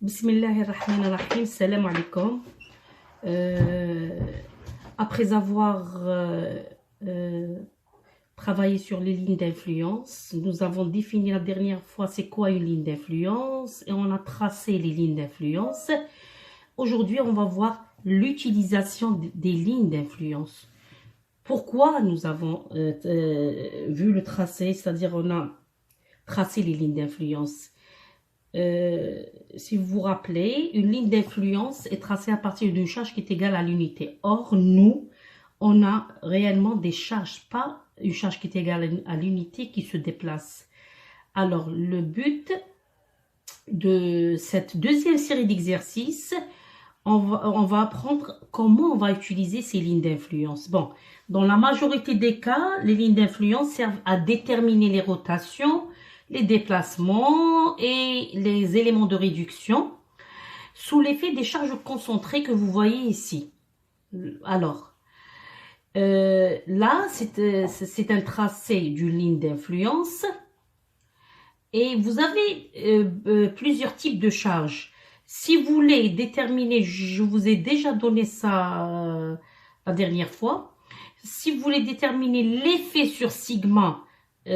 Bismillahirrahmanirrahim, salam alaikum. Euh, Après avoir travaillé sur les lignes d'influence, nous avons défini la dernière fois c'est quoi une ligne d'influence et on a tracé les lignes d'influence. Aujourd'hui, on va voir l'utilisation des lignes d'influence. Pourquoi nous avons vu le tracé, c'est-à-dire on a tracé les lignes d'influence. Si vous vous rappelez, une ligne d'influence est tracée à partir d'une charge qui est égale à l'unité. Or, nous, on a réellement des charges, pas une charge qui est égale à l'unité qui se déplace. Alors, le but de cette deuxième série d'exercices, on va apprendre comment on va utiliser ces lignes d'influence. Bon, dans la majorité des cas, les lignes d'influence servent à déterminer les rotations, les déplacements et les éléments de réduction sous l'effet des charges concentrées que vous voyez ici. Alors, là, c'est un tracé d'une ligne d'influence et vous avez plusieurs types de charges. Si vous voulez déterminer, je vous ai déjà donné ça la dernière fois, si vous voulez déterminer l'effet sur sigma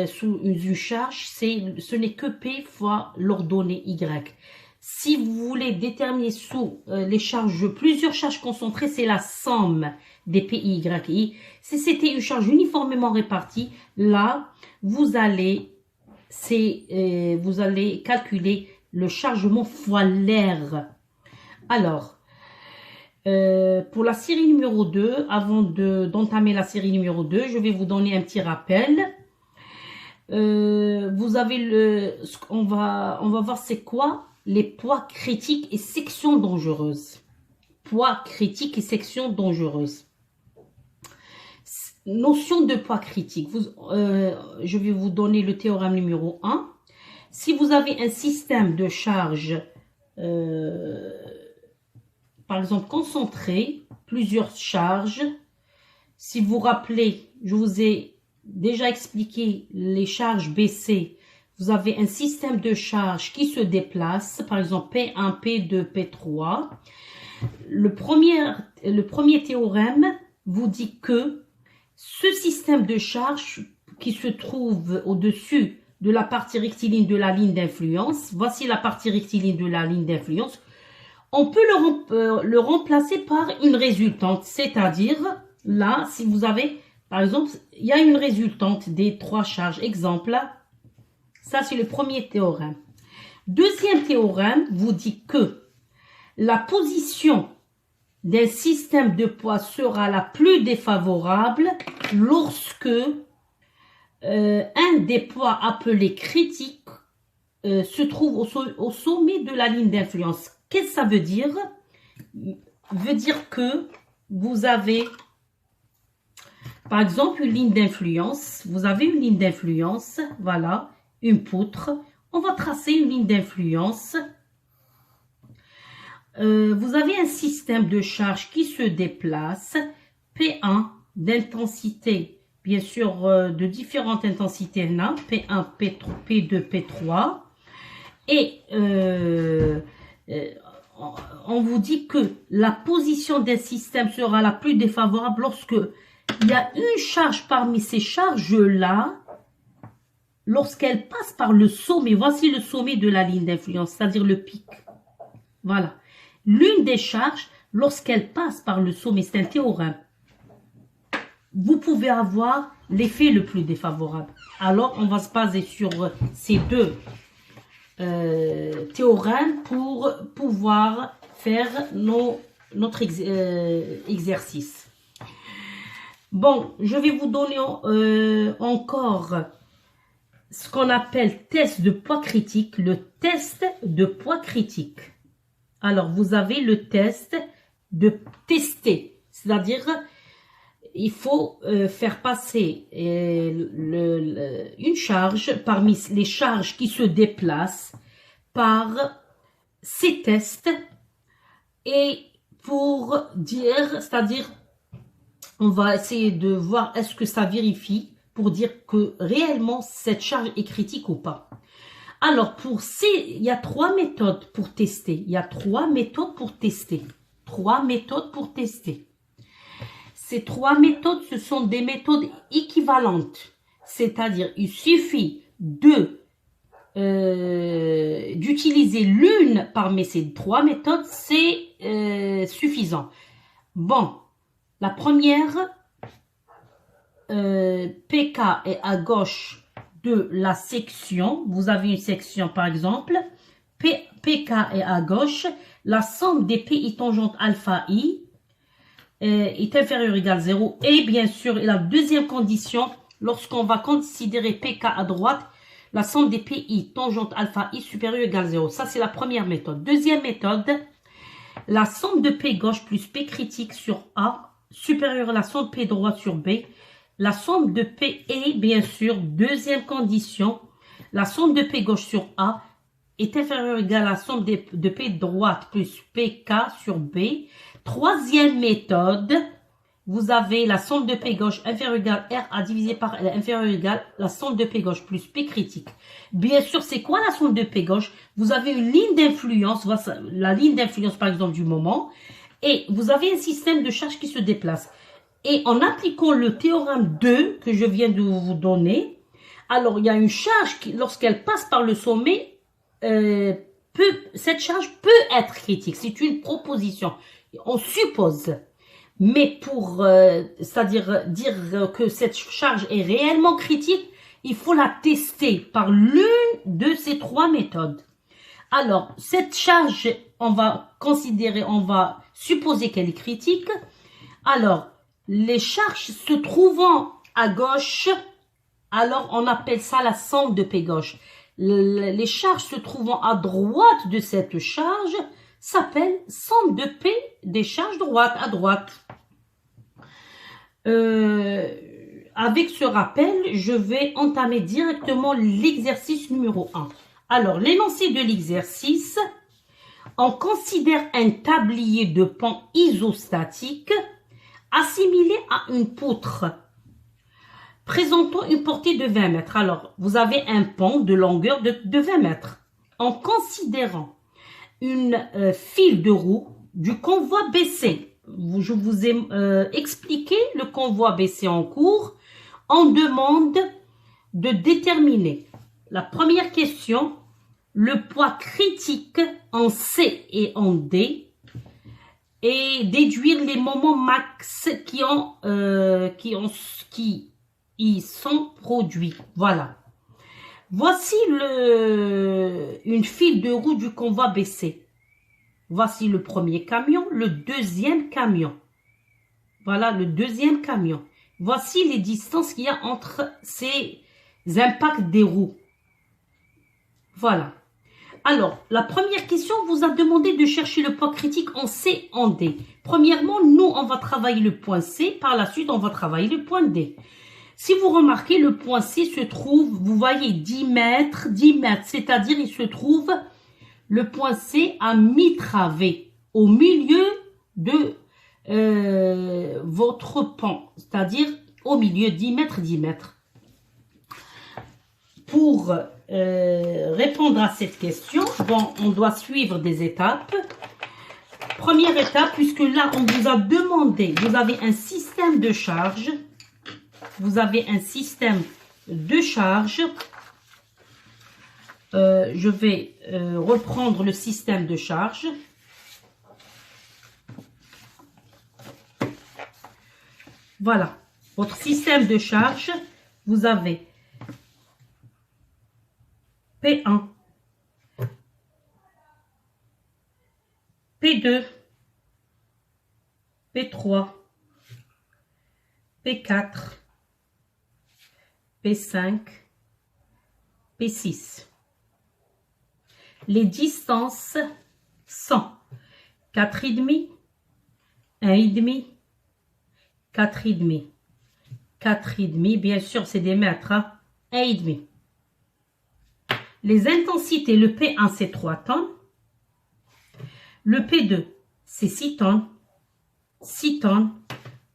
sous une charge, ce n'est que P fois l'ordonnée Y. Si vous voulez déterminer sous les charges, plusieurs charges concentrées, c'est la somme des PI, Y, I. Si c'était une charge uniformément répartie, là, vous allez calculer le chargement fois l'air. Alors, pour la série numéro 2, avant d'entamer la série numéro 2, je vais vous donner un petit rappel. Vous avez on va voir c'est quoi les poids critiques et sections dangereuses. Poids critiques et sections dangereuses. Notion de poids critique. Je vais vous donner le théorème numéro 1. Si vous avez un système de charge, par exemple concentré, plusieurs charges, si vous vous rappelez, je vous ai déjà expliqué les charges BC, vous avez un système de charges qui se déplace, par exemple P1, P2, P3. Le premier théorème vous dit que ce système de charges qui se trouve au-dessus de la partie rectiligne de la ligne d'influence, voici la partie rectiligne de la ligne d'influence, on peut le remplacer par une résultante, c'est-à-dire là, si vous avez par exemple, il y a une résultante des trois charges. Exemple, ça c'est le premier théorème. Deuxième théorème vous dit que la position d'un système de poids sera la plus défavorable lorsque un des poids appelés critiques se trouve au sommet de la ligne d'influence. Qu'est-ce que ça veut dire? Veut dire que vous avez par exemple, une ligne d'influence, vous avez une ligne d'influence, voilà, une poutre. On va tracer une ligne d'influence. Vous avez un système de charge qui se déplace, P1 d'intensité, bien sûr, de différentes intensités, P1, P3, P2, P3. Et on vous dit que la position d'un système sera la plus défavorable lorsque il y a une charge parmi ces charges-là, lorsqu'elle passe par le sommet, voici le sommet de la ligne d'influence, c'est-à-dire le pic. Voilà. L'une des charges, lorsqu'elle passe par le sommet, c'est un théorème, vous pouvez avoir l'effet le plus défavorable. Alors, on va se baser sur ces deux théorèmes pour pouvoir faire notre exercice. Bon, je vais vous donner encore ce qu'on appelle test de poids critique, le test de poids critique. Alors, vous avez le test de tester, c'est-à-dire il faut faire passer une charge parmi les charges qui se déplacent par ces tests et pour dire, c'est-à-dire on va essayer de voir est-ce que ça vérifie pour dire que réellement cette charge est critique ou pas. Alors, il y a 3 méthodes pour tester. Il y a 3 méthodes pour tester. 3 méthodes pour tester. Ces 3 méthodes, ce sont des méthodes équivalentes. C'est-à-dire, il suffit d'utiliser l'une parmi ces 3 méthodes, c'est suffisant. Bon, la première, PK est à gauche de la section. Vous avez une section par exemple. PK est à gauche. La somme des PI tangente alpha I est inférieure ou égale 0. Et bien sûr, la deuxième condition, lorsqu'on va considérer PK à droite, la somme des PI tangente alpha I supérieure ou égale 0. Ça, c'est la première méthode. Deuxième méthode, la somme de P gauche plus P critique sur A supérieure à la somme de P droite sur B. La somme de P est, bien sûr, deuxième condition, la somme de P gauche sur A est inférieure ou égale à la somme de P droite plus PK sur B. Troisième méthode, vous avez la somme de P gauche inférieure ou égale R à diviser par L inférieure ou égale la somme de P gauche plus P critique. Bien sûr, c'est quoi la somme de P gauche? Vous avez une ligne d'influence, la ligne d'influence par exemple du moment, et vous avez un système de charge qui se déplace. Et en appliquant le théorème 2 que je viens de vous donner, alors il y a une charge qui, lorsqu'elle passe par le sommet, cette charge peut être critique. C'est une proposition. On suppose. Mais pour, c'est-à-dire dire que cette charge est réellement critique, il faut la tester par l'une de ces 3 méthodes. Alors, cette charge, on va supposer qu'elle est critique. Alors, les charges se trouvant à gauche, alors on appelle ça la somme de P gauche. Les charges se trouvant à droite de cette charge s'appelle somme de P des charges à droite. Avec ce rappel, je vais entamer directement l'exercice numéro 1. Alors, l'énoncé de l'exercice, on considère un tablier de pont isostatique assimilé à une poutre présentant une portée de 20 mètres. Alors, vous avez un pont de longueur de 20 mètres. En considérant une file de roue du convoi BC, je vous ai expliqué le convoi BC en cours, on demande de déterminer la première question, le poids critique en C et en D, et déduire les moments max qui y sont produits. Voilà. Voici une file de roue du convoi BC. Voici le premier camion, le deuxième camion. Voilà le deuxième camion. Voici les distances qu'il y a entre ces impacts des roues. Voilà. Alors, la première question vous a demandé de chercher le poids critique en C, en D. Premièrement, nous, on va travailler le point C. Par la suite, on va travailler le point D. Si vous remarquez, le point C se trouve, vous voyez, 10 mètres, c'est-à-dire il se trouve le point C à mi-travée, au milieu de votre pont, c'est-à-dire au milieu 10 mètres. Pour répondre à cette question, bon, on doit suivre des étapes. Première étape, puisque là, on vous a demandé, vous avez un système de charge. Vous avez un système de charge. Je vais reprendre le système de charge. Voilà, votre système de charge, vous avez P1, P2, P3, P4, P5, P6. Les distances sont 4,5, 1,5, 4,5. 4,5, bien sûr, c'est des mètres, hein? 1,5. Les intensités, le P1, c'est 3 tonnes. Le P2, c'est 6 tonnes. 6 tonnes,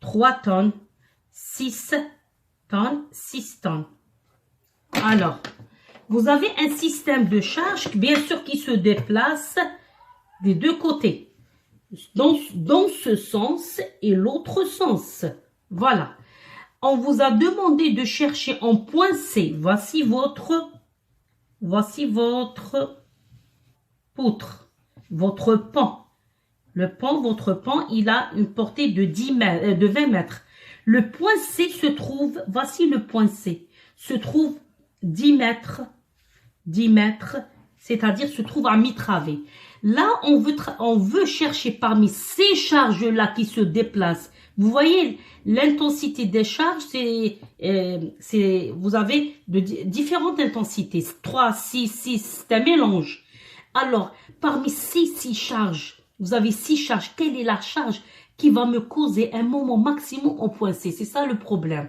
3 tonnes, 6 tonnes, 6 tonnes. Alors, vous avez un système de charge, bien sûr, qui se déplace des deux côtés, dans ce sens et l'autre sens. Voilà. On vous a demandé de chercher en point C. Voici votre poutre, votre pan. Votre pan, il a une portée de 20 mètres. Le point C se trouve, voici le point C, se trouve 10 mètres, c'est-à-dire se trouve à mi-travée. Là, on veut chercher parmi ces charges-là qui se déplacent. Vous voyez, l'intensité des charges, vous avez différentes intensités. 3, 6, c'est un mélange. Alors, parmi ces 6 charges, vous avez 6 charges. Quelle est la charge qui va me causer un moment maximum au point C? C'est ça le problème.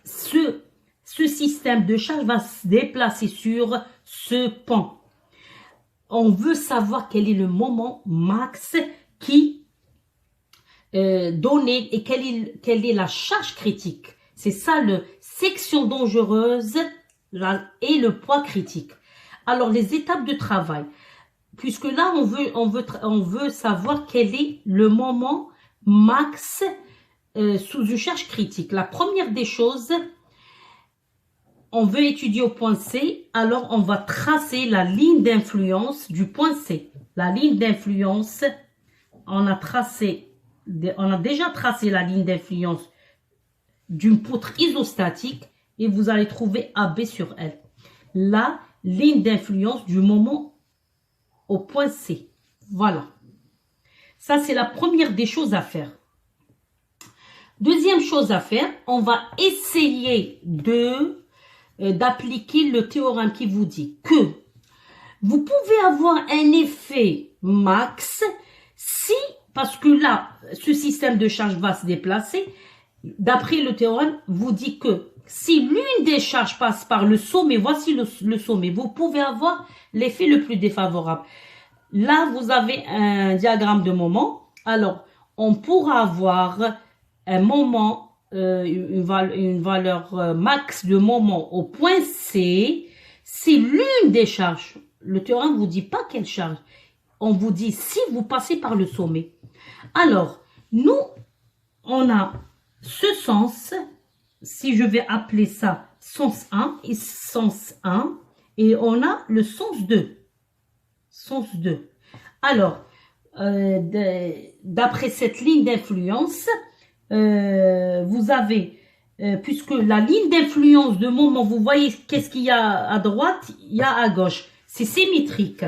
Ce système de charge va se déplacer sur ce pan. On veut savoir quel est le moment max qui donné et quelle est la charge critique. C'est ça le section dangereuse et le poids critique. Alors les étapes de travail, puisque là on veut savoir quel est le moment max sous une charge critique. La première des choses, on veut étudier au point C, alors on va tracer la ligne d'influence du point C. La ligne d'influence, on a déjà tracé la ligne d'influence d'une poutre isostatique et vous allez trouver AB sur elle. La ligne d'influence du moment au point C. Voilà. Ça, c'est la première des choses à faire. Deuxième chose à faire, on va essayer d'appliquer le théorème qui vous dit que vous pouvez avoir un effet max si, parce que là, ce système de charge va se déplacer, d'après le théorème, vous dit que si l'une des charges passe par le sommet, voici le sommet, vous pouvez avoir l'effet le plus défavorable. Là, vous avez un diagramme de moment. Alors, on pourra avoir un moment, une valeur max de moment au point C, si l'une des charges, le théorème ne vous dit pas quelle charge, on vous dit si vous passez par le sommet. Alors, nous, on a ce sens, si je vais appeler ça sens 1 et sens 1, et on a le sens 2. Sens 2. Alors, d'après cette ligne d'influence, vous avez, puisque la ligne d'influence de moment, vous voyez qu'est-ce qu'il y a à droite, il y a à gauche. C'est symétrique.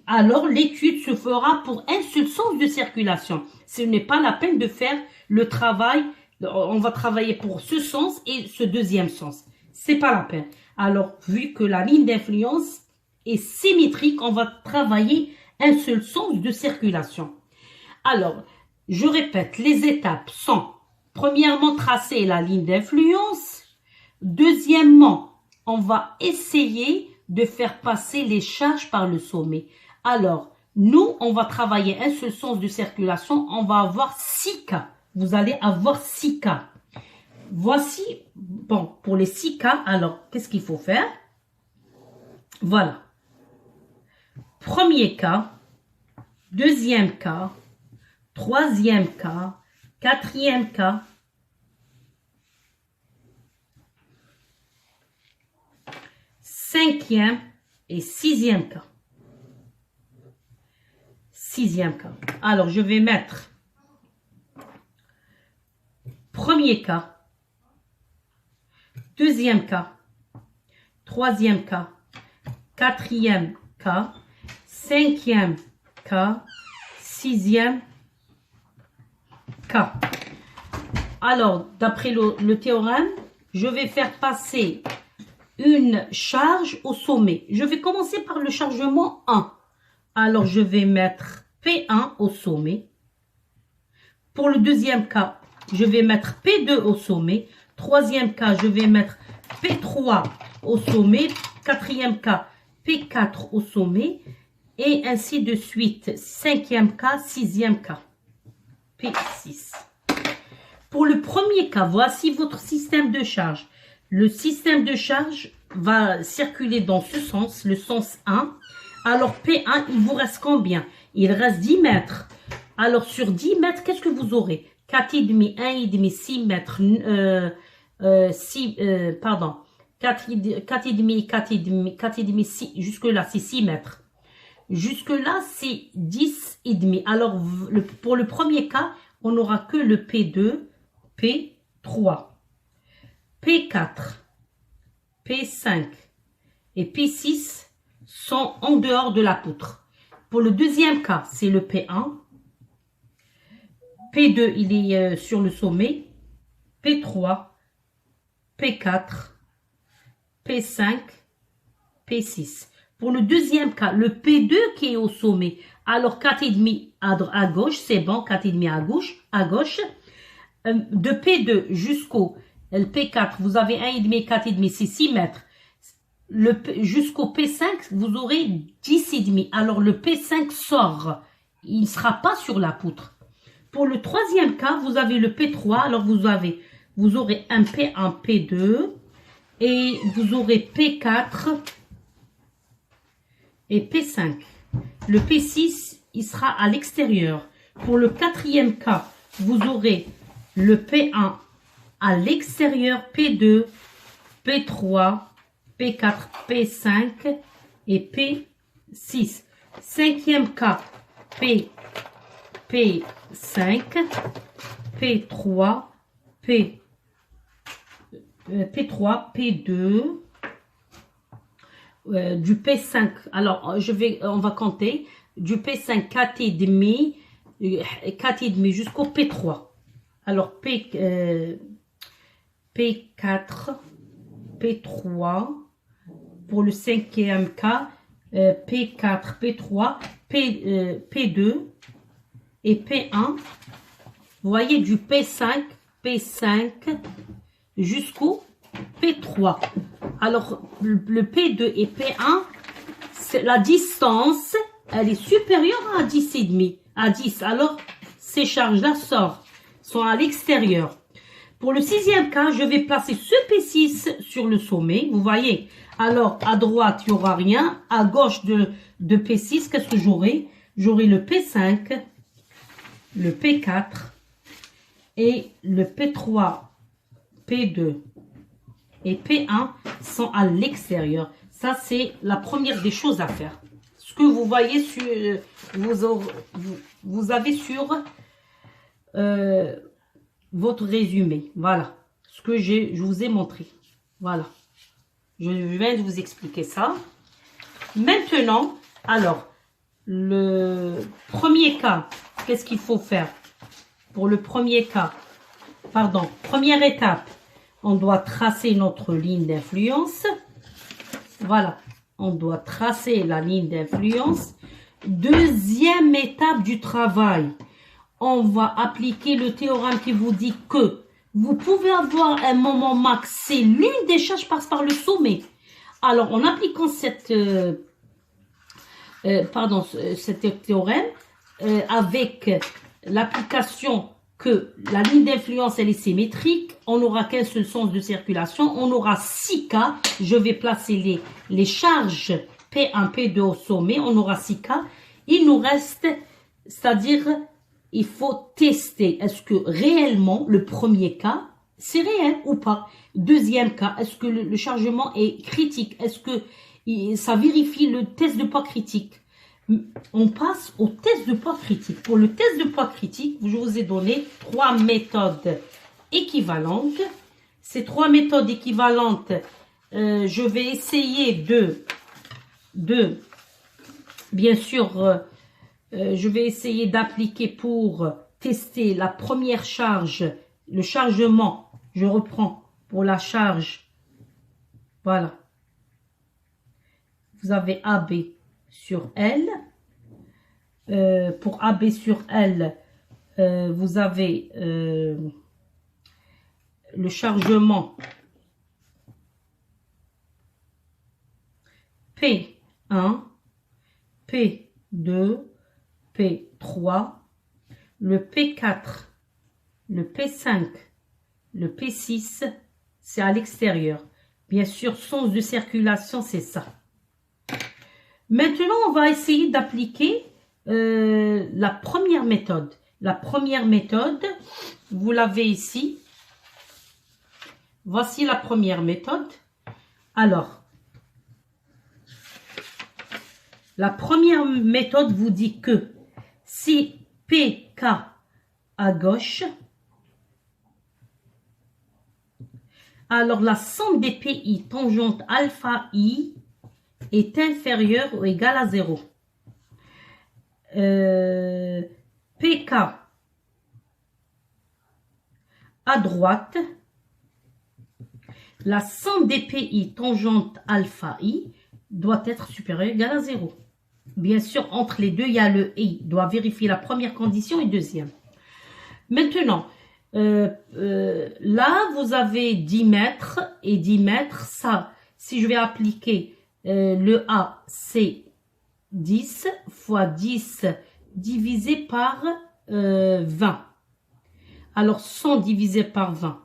Alors, l'étude se fera pour un seul sens de circulation. Ce n'est pas la peine de faire le travail. On va travailler pour ce sens et ce deuxième sens. C'est pas la peine. Alors, vu que la ligne d'influence est symétrique, on va travailler un seul sens de circulation. Alors, je répète, les étapes sont, premièrement, tracer la ligne d'influence. Deuxièmement, on va essayer de faire passer les charges par le sommet. Alors, nous, on va travailler un seul sens de circulation. On va avoir 6 cas. Vous allez avoir 6 cas. Voici, bon, pour les 6 cas, alors, qu'est-ce qu'il faut faire? Voilà. Premier cas, deuxième cas, troisième cas, quatrième cas, cinquième et sixième cas. Sixième cas. Alors, je vais mettre premier cas, deuxième cas, troisième cas, quatrième cas, cinquième cas, sixième cas. Alors, d'après le théorème, je vais faire passer une charge au sommet. Je vais commencer par le chargement 1. Alors, je vais mettre P1 au sommet. Pour le deuxième cas, je vais mettre P2 au sommet. Troisième cas, je vais mettre P3 au sommet. Quatrième cas, P4 au sommet. Et ainsi de suite. Cinquième cas, sixième cas. P6. Pour le premier cas, voici votre système de charge. Le système de charge, va circuler dans ce sens, le sens 1. Alors P1, il vous reste combien? Il reste 10 mètres. Alors sur 10 mètres, qu'est-ce que vous aurez? 4,5, 1,5, 6 mètres, 4,5, 6, jusque là c'est 6 mètres. Jusque là c'est 10,5. Alors pour le premier cas, on n'aura que le P2, P3, P4, P5 et P6 sont en dehors de la poutre. Pour le deuxième cas, c'est le P1. P2, il est sur le sommet. P3, P4, P5, P6. Pour le deuxième cas, le P2 qui est au sommet. Alors 4,5 à gauche, c'est bon, 4,5 à gauche. De P2 jusqu'au P4, vous avez 1,5, 4,5, c'est 6 mètres. Jusqu'au P5, vous aurez 10,5. Alors le P5 sort. Il ne sera pas sur la poutre. Pour le troisième cas, vous avez le P3. Alors vous aurez un P1, P2 et vous aurez P4 et P5. Le P6, il sera à l'extérieur. Pour le quatrième cas, vous aurez le P1 à l'extérieur, P2, P3, P4, P5 et P6. Cinquième cas, P5, P3, P3, P2, du P5. Alors, on va compter du P5 4,5, 4,5 jusqu'au P3. Alors, P4, P3, pour le cinquième cas, P4, P3, P2 et P1. Vous voyez du P5 jusqu'au P3. Alors, le P2 et P1, la distance, elle est supérieure à 10,5, à 10. Alors, ces charges-là sont à l'extérieur. Pour le sixième cas, je vais placer ce P6 sur le sommet. Vous voyez, alors à droite, il n'y aura rien. À gauche de P6, qu'est-ce que j'aurai? J'aurai le P5, le P4 et le P3, P2 et P1 sont à l'extérieur. Ça, c'est la première des choses à faire. Ce que vous voyez sur, vous avez sur votre résumé. Voilà ce que je vous ai montré. Voilà. Je viens de vous expliquer ça. Maintenant, alors, le premier cas, qu'est-ce qu'il faut faire? Pour le premier cas, pardon, première étape, on doit tracer notre ligne d'influence. Voilà, on doit tracer la ligne d'influence. Deuxième étape du travail, on va appliquer le théorème qui vous dit que vous pouvez avoir un moment max, c'est l'une des charges passe par le sommet. Alors, en appliquant cet théorème, avec l'application que la ligne d'influence elle est symétrique, on n'aura qu'un seul sens de circulation, on aura 6 cas, je vais placer les charges P1, P2 au sommet, on aura 6 cas, il nous reste, c'est-à-dire, il faut tester, est-ce que réellement le premier cas, c'est réel ou pas? Deuxième cas, est-ce que le chargement est critique? Est-ce que ça vérifie le test de poids critique? On passe au test de poids critique. Pour le test de poids critique, je vous ai donné 3 méthodes équivalentes. Ces 3 méthodes équivalentes, je vais essayer bien sûr, je vais essayer d'appliquer pour tester la première charge, le chargement. Je reprends pour la charge. Voilà. Vous avez AB sur L. Pour AB sur L, vous avez le chargement P1, P2, P3, le P4, le P5, le P6, c'est à l'extérieur. Bien sûr, sens de circulation, c'est ça. Maintenant, on va essayer d'appliquer la première méthode. La première méthode, vous l'avez ici. Voici la première méthode. Alors, la première méthode vous dit que si PK à gauche, alors la somme des PI tangente alpha I est inférieure ou égale à 0. PK à droite, la somme des PI tangente alpha I doit être supérieure ou égale à 0. Bien sûr, entre les deux, il y a le I. Doit vérifier la première condition et deuxième. Maintenant, là, vous avez 10 mètres et 10 mètres. Ça, si je vais appliquer le A, c'est 10 fois 10 divisé par 20. Alors, 100 divisé par 20.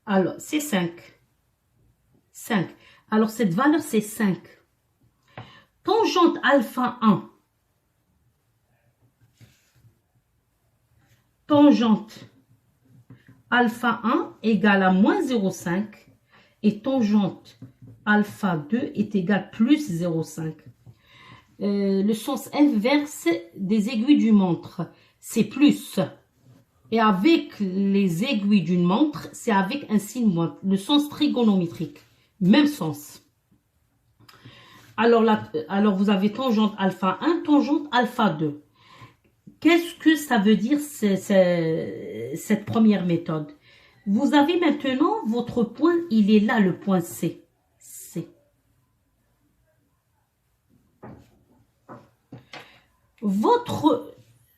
Alors, c'est 5. 5. Alors, cette valeur, c'est 5. Tangente alpha 1. Tangente alpha 1 égale à moins 0,5 et tangente alpha 2 est égal plus 0,5. Le sens inverse des aiguilles d'une montre, c'est plus. Et avec les aiguilles d'une montre, c'est avec un signe moins. Le sens trigonométrique, même sens. Alors, vous avez tangente alpha 1, tangente alpha 2. Qu'est-ce que ça veut dire cette première méthode? Vous avez maintenant votre point, il est là, le point C. C.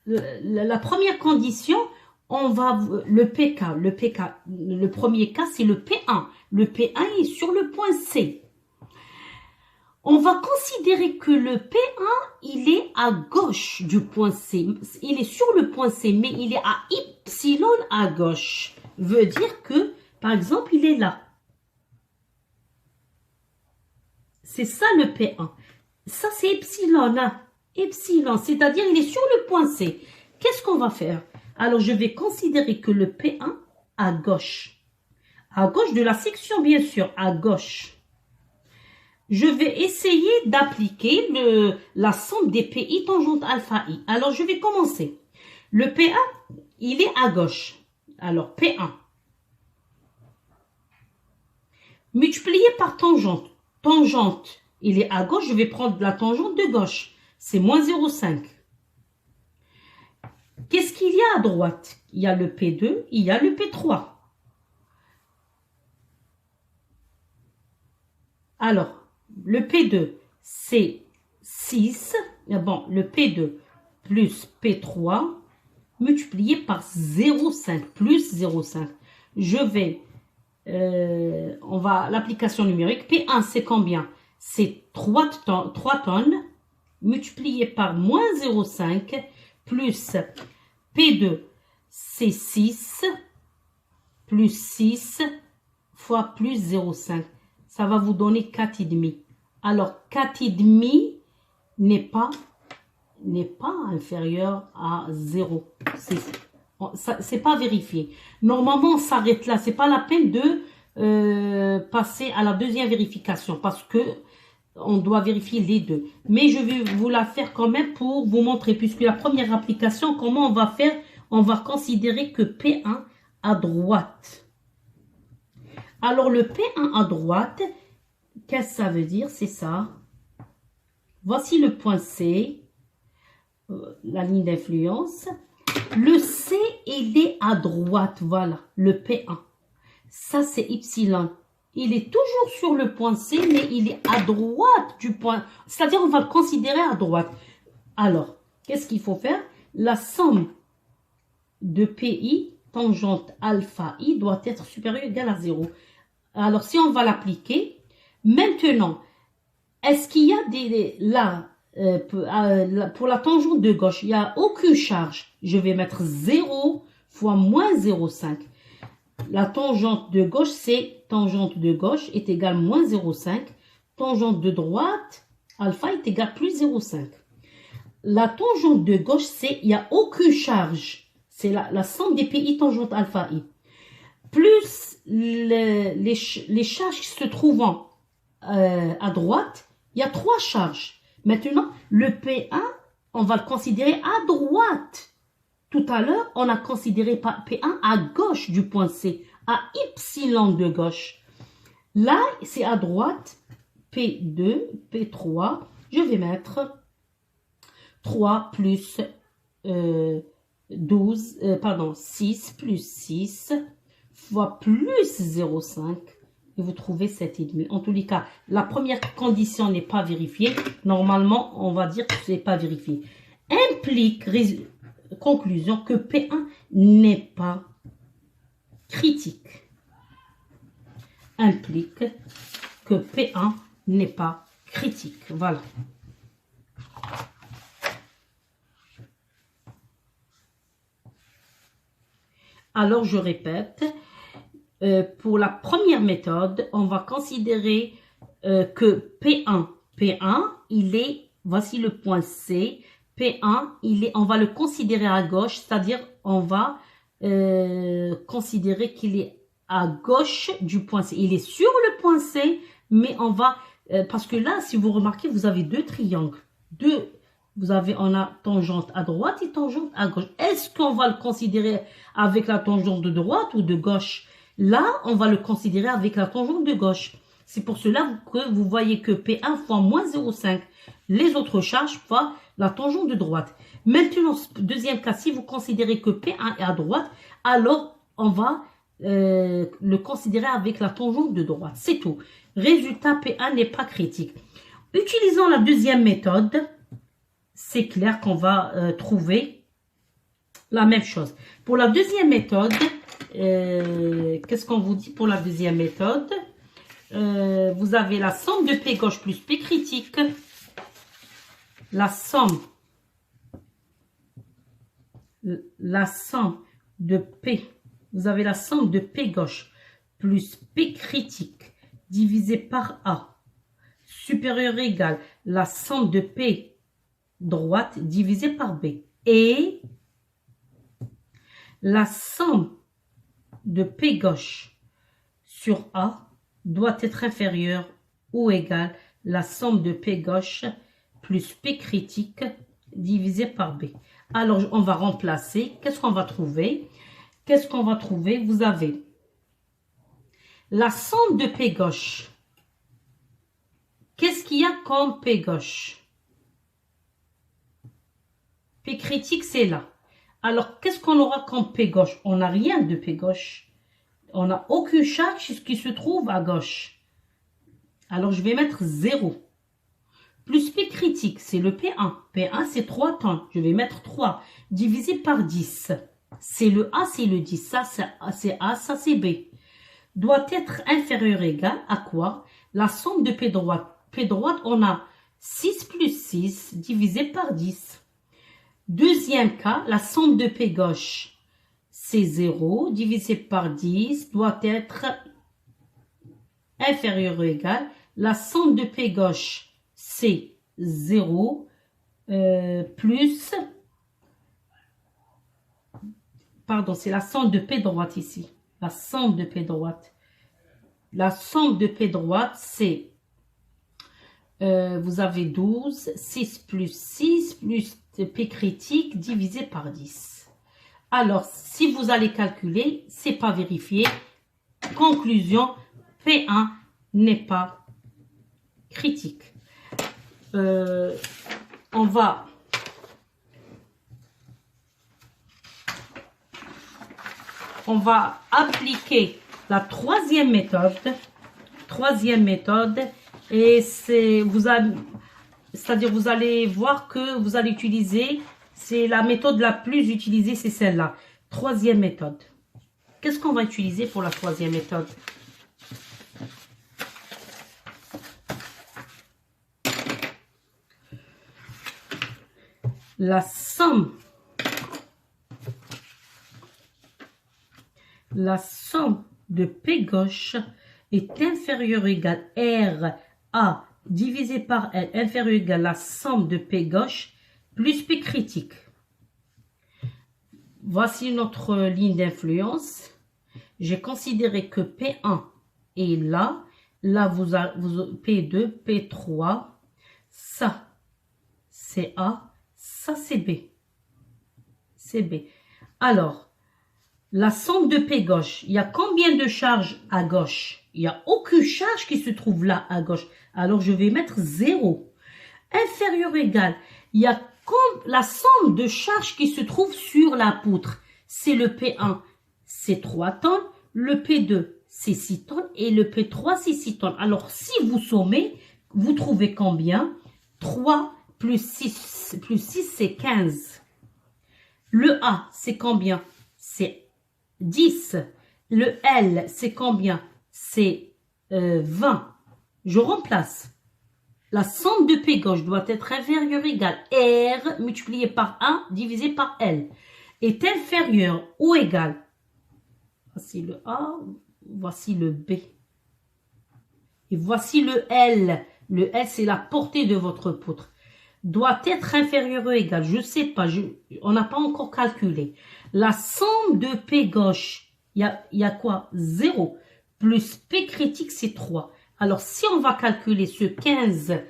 La première condition, on va le premier cas, c'est le P1. Le P1 est sur le point C. On va considérer que le P1, il est à gauche du point C. Il est sur le point C, mais il est à Y à gauche. Veut dire que, par exemple, il est là. C'est ça le P1. Ça, c'est epsilon. Hein? Epsilon, c'est-à-dire il est sur le point C. Qu'est-ce qu'on va faire? Alors, je vais considérer que le P1 à gauche de la section, bien sûr, à gauche. Je vais essayer d'appliquer la somme des PI tangente alpha I. Alors, je vais commencer. Le P1, il est à gauche. Alors, P1. Multiplié par tangente. Tangente, il est à gauche. Je vais prendre la tangente de gauche. C'est moins 0,5. Qu'est-ce qu'il y a à droite? Il y a le P2, il y a le P3. Alors, le P2, c'est 6. Bon, le P2 plus P3 multiplié par 0,5 plus 0,5. Je vais, on va, l'application numérique. P1, c'est combien? C'est 3 tonnes multiplié par moins 0,5 plus P2, c'est 6 plus 6 fois plus 0,5. Ça va vous donner 4,5. Alors, 4,5 n'est pas inférieur à 0. C'est pas vérifié. Normalement, on s'arrête là. C'est pas la peine de passer à la deuxième vérification parce que on doit vérifier les deux. Mais je vais vous la faire quand même pour vous montrer, puisque la première application, comment on va faire? On va considérer que P1 à droite. Alors, le P1 à droite, qu'est-ce que ça veut dire? C'est ça. Voici le point C, la ligne d'influence. Le C, il est à droite, voilà, le P1. Ça, c'est epsilon. Il est toujours sur le point C, mais il est à droite du point. C'est-à-dire, on va le considérer à droite. Alors, qu'est-ce qu'il faut faire? La somme de PI, tangente alpha I, doit être supérieure ou égale à 0. Alors, si on va l'appliquer, maintenant, est-ce qu'il y a là, pour la tangente de gauche, il n'y a aucune charge. Je vais mettre 0 fois moins 0,5. La tangente de gauche, c'est tangente de gauche est égale moins 0,5. Tangente de droite, alpha est égal plus 0,5. La tangente de gauche, c'est il n'y a aucune charge. C'est la somme des PI tangente alpha I. Plus les charges qui se trouvent à droite, il y a 3 charges. Maintenant, le P1, on va le considérer à droite. Tout à l'heure, on a considéré P1 à gauche du point C, à epsilon de gauche. Là, c'est à droite, P2, P3. Je vais mettre 3 plus 6 plus 6 fois plus 0,5. Et vous trouvez 7,5. En tous les cas, la première condition n'est pas vérifiée. Normalement, on va dire que ce n'est pas vérifié. Implique, conclusion, que P1 n'est pas critique. Implique que P1 n'est pas critique. Voilà. Alors, je répète. Pour la première méthode, on va considérer que P1, il est, voici le point C, P1, on va le considérer à gauche, c'est-à-dire on va considérer qu'il est à gauche du point C. Il est sur le point C, mais on va, parce que là, si vous remarquez, vous avez deux triangles, on a tangente à droite et tangente à gauche. Est-ce qu'on va le considérer avec la tangente de droite ou de gauche? Là, on va le considérer avec la tangente de gauche. C'est pour cela que vous voyez que P1 fois moins 0,5. Les autres charges fois la tangente de droite. Maintenant, deuxième cas, si vous considérez que P1 est à droite, alors on va le considérer avec la tangente de droite. C'est tout. Résultat, P1 n'est pas critique. Utilisant la deuxième méthode, c'est clair qu'on va trouver la même chose. Pour la deuxième méthode, qu'est-ce qu'on vous dit pour la deuxième méthode? Vous avez la somme de P gauche plus P critique. La somme de P. Vous avez la somme de P gauche plus P critique divisé par A supérieur ou égal la somme de P droite divisé par B. Et la somme de P gauche sur A doit être inférieure ou égale la somme de P gauche plus P critique divisé par B. Alors, on va remplacer. Qu'est-ce qu'on va trouver? Vous avez la somme de P gauche. Qu'est-ce qu'il y a comme P gauche? P critique, c'est là. Alors, qu'est-ce qu'on aura comme P gauche? On n'a rien de P gauche. On n'a aucune charge qui se trouve à gauche. Alors, je vais mettre 0. Plus P critique, c'est le P1. P1, c'est 3 tonnes. Je vais mettre 3. Divisé par 10. C'est le A, c'est le 10. Ça, c'est A, ça, c'est B. Doit être inférieur ou égal à quoi? La somme de P droite. P droite, on a 6 plus 6 divisé par 10. Deuxième cas, la somme de P gauche, c'est 0 divisé par 10 doit être inférieur ou égal. La somme de P gauche, c'est 0 plus, pardon, c'est la somme de P droite ici. La somme de P droite. La somme de P droite, c'est, vous avez 12, 6 plus P critique divisé par 10. Alors, si vous allez calculer, c'est pas vérifié. Conclusion, P1 n'est pas critique. On va appliquer la troisième méthode. Et c'est-à-dire vous allez voir que vous allez utiliser, c'est la méthode la plus utilisée, c'est celle-là. Troisième méthode. Qu'est-ce qu'on va utiliser pour la troisième méthode? la somme de P gauche est inférieure ou égale R A divisé par L inférieur ou égale la somme de P gauche plus P critique. Voici notre ligne d'influence. J'ai considéré que P1 est là. Là, vous avez P2, P3. Ça, c'est A. Ça, c'est B. C'est B. Alors, la somme de P gauche, il y a combien de charges à gauche? Il n'y a aucune charge qui se trouve là à gauche. Alors, je vais mettre 0. Inférieur ou égal, il y a la somme de charges qui se trouve sur la poutre. C'est le P1, c'est 3 tonnes. Le P2, c'est 6 tonnes. Et le P3, c'est 6 tonnes. Alors, si vous sommez, vous trouvez combien? 3 plus 6, c'est 15. Le A, c'est combien? C'est 10. Le L, c'est combien? C'est 20. Je remplace. La somme de P gauche doit être inférieure ou égale R multiplié par 1 divisé par L. Est inférieur ou égal. Voici le A, voici le B. Et voici le L. Le L, c'est la portée de votre poutre. Doit être inférieur ou égal. Je ne sais pas, on n'a pas encore calculé. La somme de P gauche, il y a quoi? 0. Plus P critique, c'est 3. Alors, si on va calculer ce 15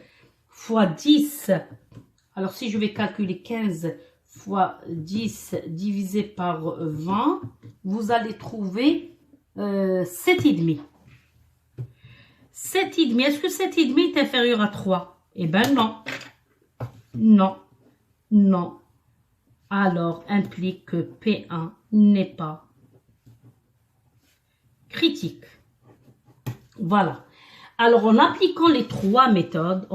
fois 10, alors si je vais calculer 15 fois 10 divisé par 20, vous allez trouver 7,5. 7,5. Est-ce que 7,5 est inférieur à 3? Eh bien non. Non. Non. Alors, implique que P1 n'est pas critique. Voilà. Alors, en appliquant les trois méthodes,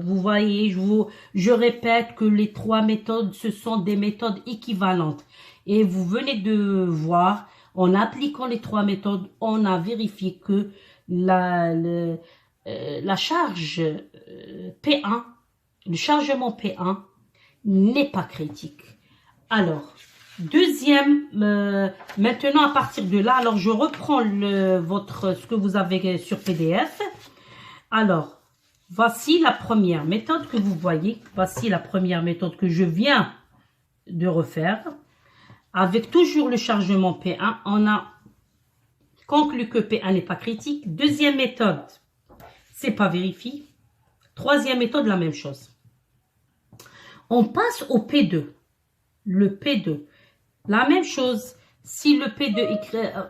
vous voyez, je répète que les trois méthodes, ce sont des méthodes équivalentes. Et vous venez de voir, en appliquant les trois méthodes, on a vérifié que la charge P1, le chargement P1 n'est pas critique. Alors, deuxième, maintenant à partir de là, alors je reprends ce que vous avez sur PDF. Alors, voici la première méthode que vous voyez. Voici la première méthode que je viens de refaire. Avec toujours le chargement P1, on a conclu que P1 n'est pas critique. Deuxième méthode, c'est pas vérifié. Troisième méthode, la même chose. On passe au P2. Le P2. La même chose, si le P2,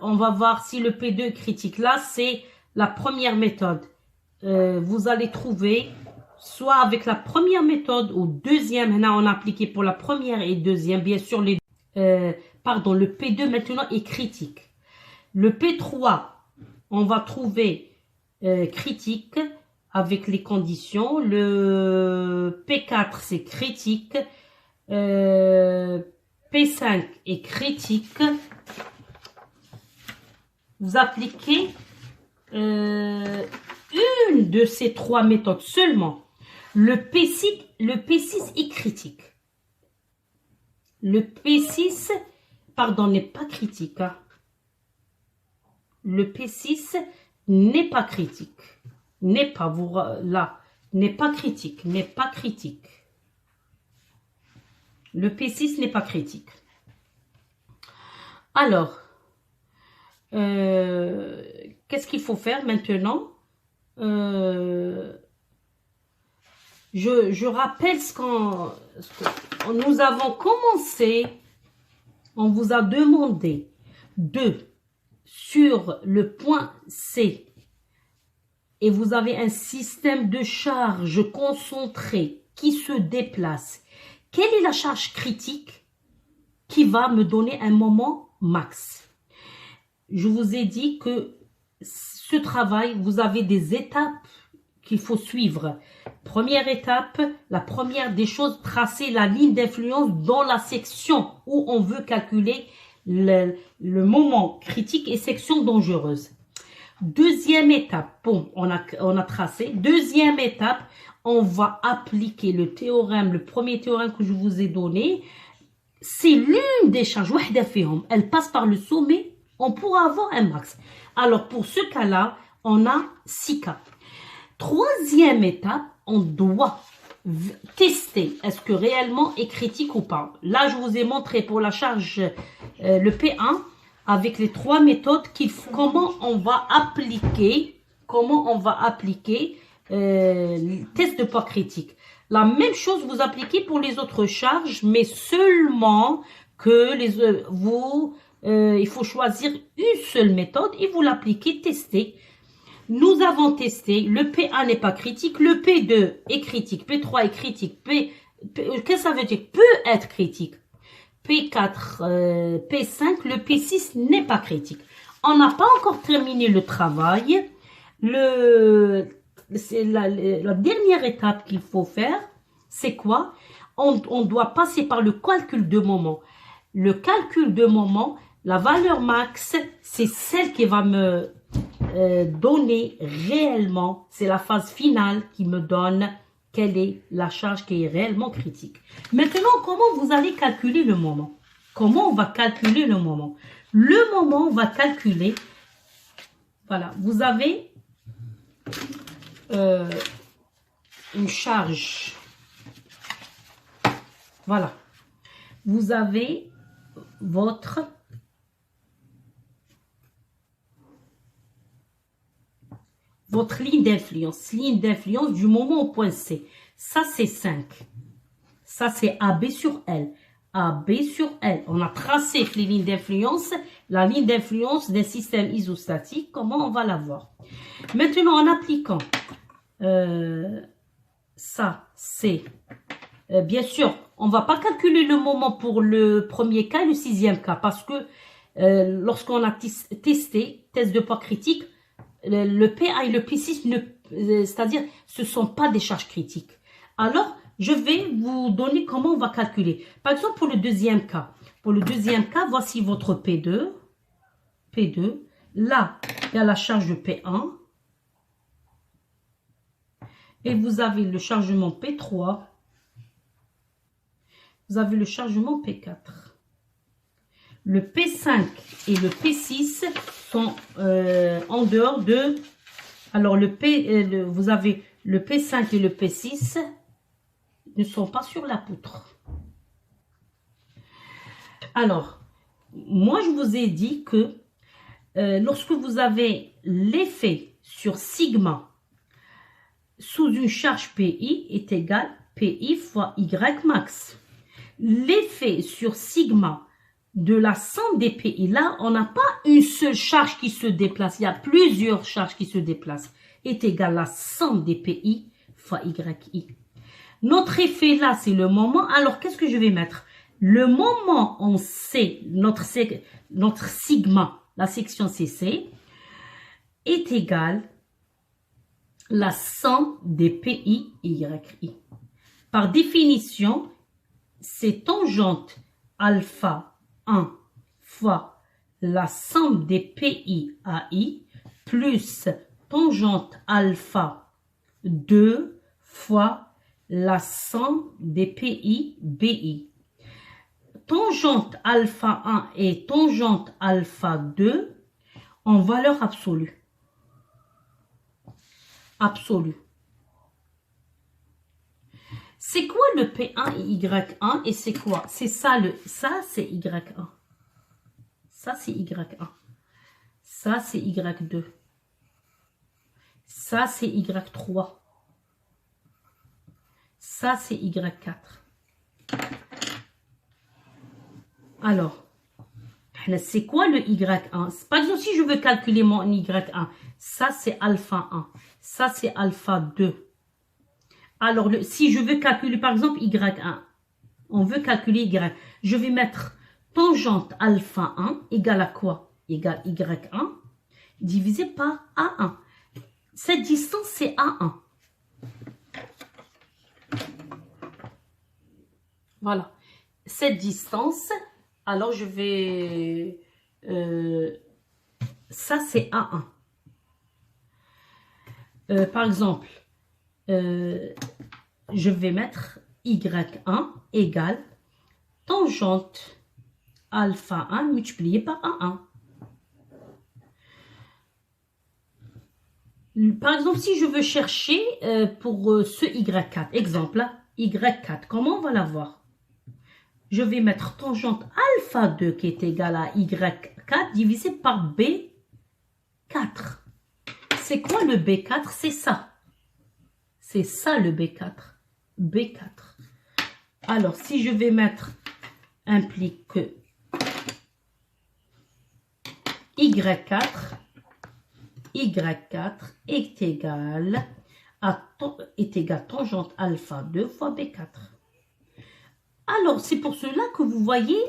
on va voir si le P2 est critique. Là, c'est la première méthode. Vous allez trouver, soit avec la première méthode ou deuxième, là on a appliqué pour la première et deuxième, bien sûr, le P2 maintenant est critique. Le P3, on va trouver critique avec les conditions. Le P4, c'est critique. P5 est critique. Vous appliquez une de ces trois méthodes seulement. Le P6 est critique. Le P6, n'est pas critique. Hein. Le P6 n'est pas critique. N'est pas critique. N'est pas critique. Le P6 n'est pas critique. Alors, qu'est-ce qu'il faut faire maintenant? Je rappelle ce qu'on nous avons commencé. On vous a demandé sur le point C, et vous avez un système de charge concentré qui se déplace. Quelle est la charge critique qui va me donner un moment max? Je vous ai dit que ce travail, vous avez des étapes qu'il faut suivre. Première étape, la première des choses, tracer la ligne d'influence dans la section où on veut calculer le moment critique et section dangereuse. Deuxième étape, bon, on a tracé. Deuxième étape, on va appliquer le théorème, le premier théorème que je vous ai donné. c'est l'une des charges, وحدة فيهم, elle passe par le sommet, on pourra avoir un max. Alors, pour ce cas-là, on a 6 cas. Troisième étape, on doit tester est-ce que réellement est critique ou pas. Là, je vous ai montré pour la charge, le P1, avec les 3 méthodes, comment on va appliquer le test de poids critique. La même chose vous appliquez pour les autres charges, mais seulement que il faut choisir une seule méthode et vous l'appliquez, tester. Nous avons testé, le P1 n'est pas critique, le P2 est critique, P3 est critique, qu'est-ce que ça veut dire? Peut être critique. P4, P5, le P6 n'est pas critique. On n'a pas encore terminé le travail. C'est la dernière étape qu'il faut faire, c'est quoi? On doit passer par le calcul de moment. Le calcul de moment, la valeur max, c'est celle qui va me donner réellement, c'est la phase finale qui me donne quelle est la charge qui est réellement critique. Maintenant, comment vous allez calculer le moment? Comment on va calculer le moment? Le moment, on va calculer, voilà, vous avez une charge, voilà, vous avez votre ligne d'influence du moment au point C. Ça, c'est 5. Ça, c'est AB sur L. AB sur L. On a tracé les lignes d'influence, la ligne d'influence des systèmes isostatiques. Comment on va la voir? Maintenant, en appliquant ça, c'est... bien sûr, on ne va pas calculer le moment pour le premier cas et le 6e cas. Parce que lorsqu'on a testé, test de poids critique, le P1 et le P6, c'est-à-dire, ce ne sont pas des charges critiques. Alors, je vais vous donner comment on va calculer. Par exemple, pour le deuxième cas. Pour le deuxième cas, voici votre P2. P2. Là, il y a la charge de P1. Et vous avez le chargement P3. Vous avez le chargement P4. Le P5 et le P6 sont en dehors de... Alors, vous avez le P5 et le P6 ne sont pas sur la poutre. Alors, moi, je vous ai dit que lorsque vous avez l'effet sur sigma sous une charge PI est égal PI fois Y max. L'effet sur sigma de la somme des PI, là, on n'a pas une seule charge qui se déplace, il y a plusieurs charges qui se déplacent, est égal à la somme des PI fois YI. Notre effet là, c'est le moment. Alors, qu'est-ce que je vais mettre? Le moment, on sait, notre sigma, la section CC, est égal à la somme des PI et YI. Par définition, c'est tangente alpha 1 fois la somme des PI AI plus tangente alpha 2 fois la somme des PI BI. Tangente alpha 1 et tangente alpha 2 en valeur absolue. Absolue. C'est quoi le P1 et Y1 et c'est quoi? C'est ça, ça c'est Y1. Ça c'est Y1. Ça c'est Y2. Ça c'est Y3. Ça c'est Y4. Alors, c'est quoi le Y1? Par exemple, si je veux calculer mon Y1, ça c'est alpha 1. Ça c'est alpha 2. Alors, si je veux calculer, par exemple, Y1, on veut calculer Y, je vais mettre tangente alpha 1 égale à quoi? Égale Y1 divisé par A1. Cette distance, c'est A1. Voilà. Cette distance, alors je vais... ça, c'est A1. Par exemple... je vais mettre Y1 égale tangente alpha 1 multiplié par A1. Par exemple, si je veux chercher pour ce Y4, exemple, là, Y4, comment on va l'avoir? Je vais mettre tangente alpha 2 qui est égal à Y4 divisé par B4. C'est quoi le B4? C'est ça. C'est ça le B4. B4. Alors, si je vais mettre implique que Y4 est égal à tangente alpha 2 fois B4. Alors, c'est pour cela que vous voyez,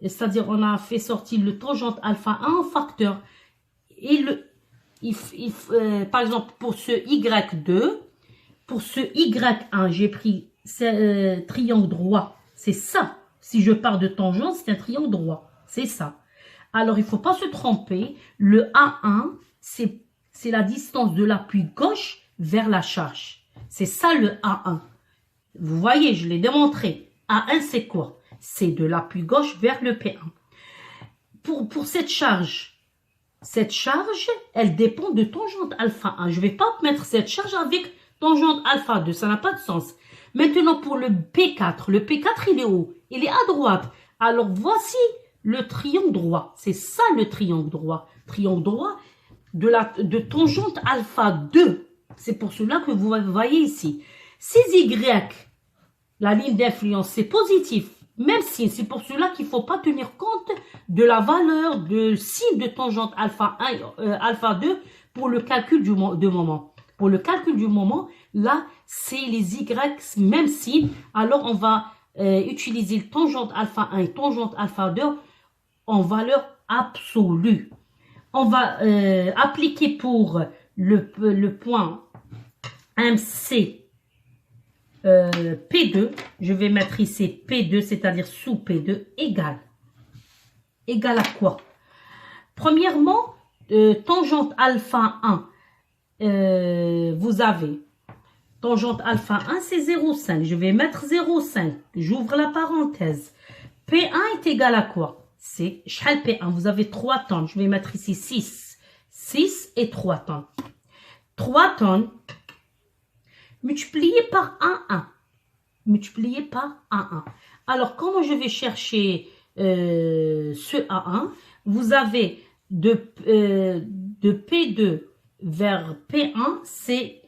c'est-à-dire on a fait sortir le tangente alpha 1 en facteur. Et par exemple, pour ce Y2, pour ce Y1, j'ai pris triangle droit. C'est ça. Si je pars de tangente, c'est un triangle droit. C'est ça. Alors, il ne faut pas se tromper. Le A1, c'est la distance de l'appui gauche vers la charge. C'est ça le A1. Vous voyez, je l'ai démontré. A1, c'est quoi? C'est de l'appui gauche vers le P1. Pour cette charge, elle dépend de tangente alpha 1. Je ne vais pas mettre cette charge avec tangente alpha 2. Ça n'a pas de sens. Maintenant, pour le P4, il est où? Il est à droite. Alors, voici le triangle droit. C'est ça le triangle droit. Triangle droit de tangente alpha 2. C'est pour cela que vous voyez ici. Ces Y, la ligne d'influence, c'est positif. Même si c'est pour cela qu'il ne faut pas tenir compte de la valeur de signe de tangente alpha 1, alpha 2 pour le calcul de moment. Pour le calcul du moment, là, c'est les Y, même signe. Alors, on va utiliser le tangente alpha 1 et tangente alpha 2 en valeur absolue. On va appliquer pour le point MC P2, je vais mettre ici P2, c'est-à-dire sous P2, égal. Égal à quoi? Premièrement, tangente alpha 1, vous avez tangente alpha 1, c'est 0,5. Je vais mettre 0,5. J'ouvre la parenthèse. P1 est égal à quoi? C'est P1. Vous avez 3 tonnes. Je vais mettre ici 6. 6 et 3 tonnes. 3 tonnes multiplié par 1,1. Multiplié par 1,1. Alors, comment je vais chercher ce A1? Vous avez de P2 vers P1, c'est...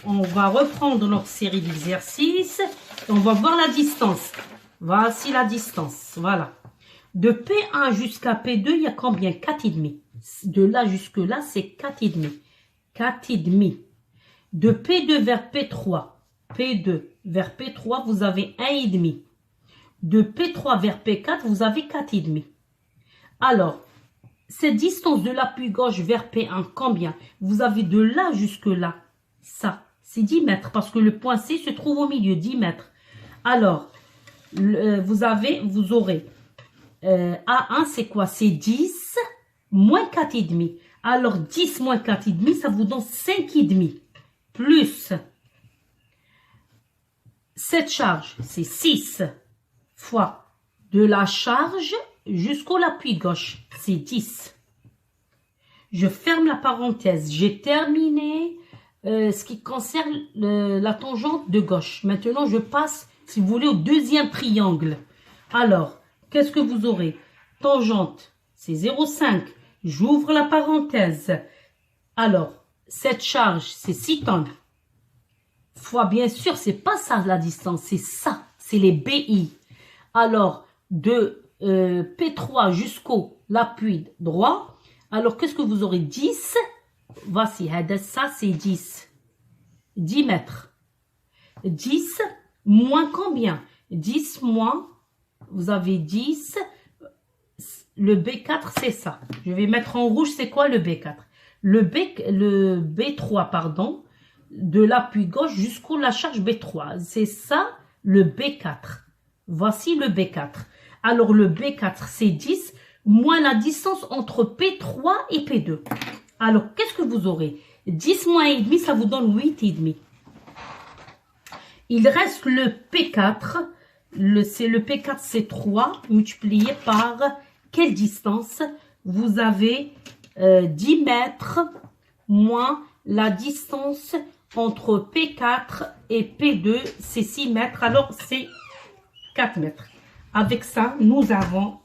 on va reprendre notre série d'exercices. On va voir la distance. Voici la distance. Voilà. De P1 jusqu'à P2, il y a combien? 4,5. De là jusque là, c'est 4,5. 4,5. De P2 vers P3, P2 vers P3, vous avez 1,5. De P3 vers P4, vous avez 4,5. Alors, cette distance de l'appui gauche vers P1, combien? Vous avez de là jusque là. Ça, c'est 10 mètres parce que le point C se trouve au milieu, 10 mètres. Alors, vous aurez A1, c'est quoi? C'est 10 moins 4,5. Alors, 10 moins 4,5, ça vous donne 5,5. Plus cette charge, c'est 6 fois de la charge jusqu'au l'appui gauche, c'est 10. Je ferme la parenthèse. J'ai terminé ce qui concerne la tangente de gauche. Maintenant, je passe, si vous voulez, au deuxième triangle. Alors, qu'est-ce que vous aurez? Tangente, c'est 0,5. J'ouvre la parenthèse. Alors, cette charge, c'est 6 tonnes. Fois, bien sûr, c'est pas ça la distance, c'est ça. C'est les BI. Alors, de P3 jusqu'au l'appui droit. Alors, qu'est-ce que vous aurez? 10. Voici, ça, c'est 10. 10 mètres. 10 moins combien? 10 moins, vous avez 10. Le B4, c'est ça. Je vais mettre en rouge, c'est quoi le B4? Le B3, pardon, de l'appui gauche jusqu'au la charge B3. C'est ça, le B4. Voici le B4. Alors, le B4, c'est 10 moins la distance entre P3 et P2. Alors, qu'est-ce que vous aurez? 10 moins 1,5, ça vous donne 8,5. Il reste le P4. Le P4, c'est 3 multiplié par quelle distance? Vous avez 10 mètres moins la distance entre P4 et P2, c'est 6 mètres, alors c'est 4 mètres. Avec ça, nous avons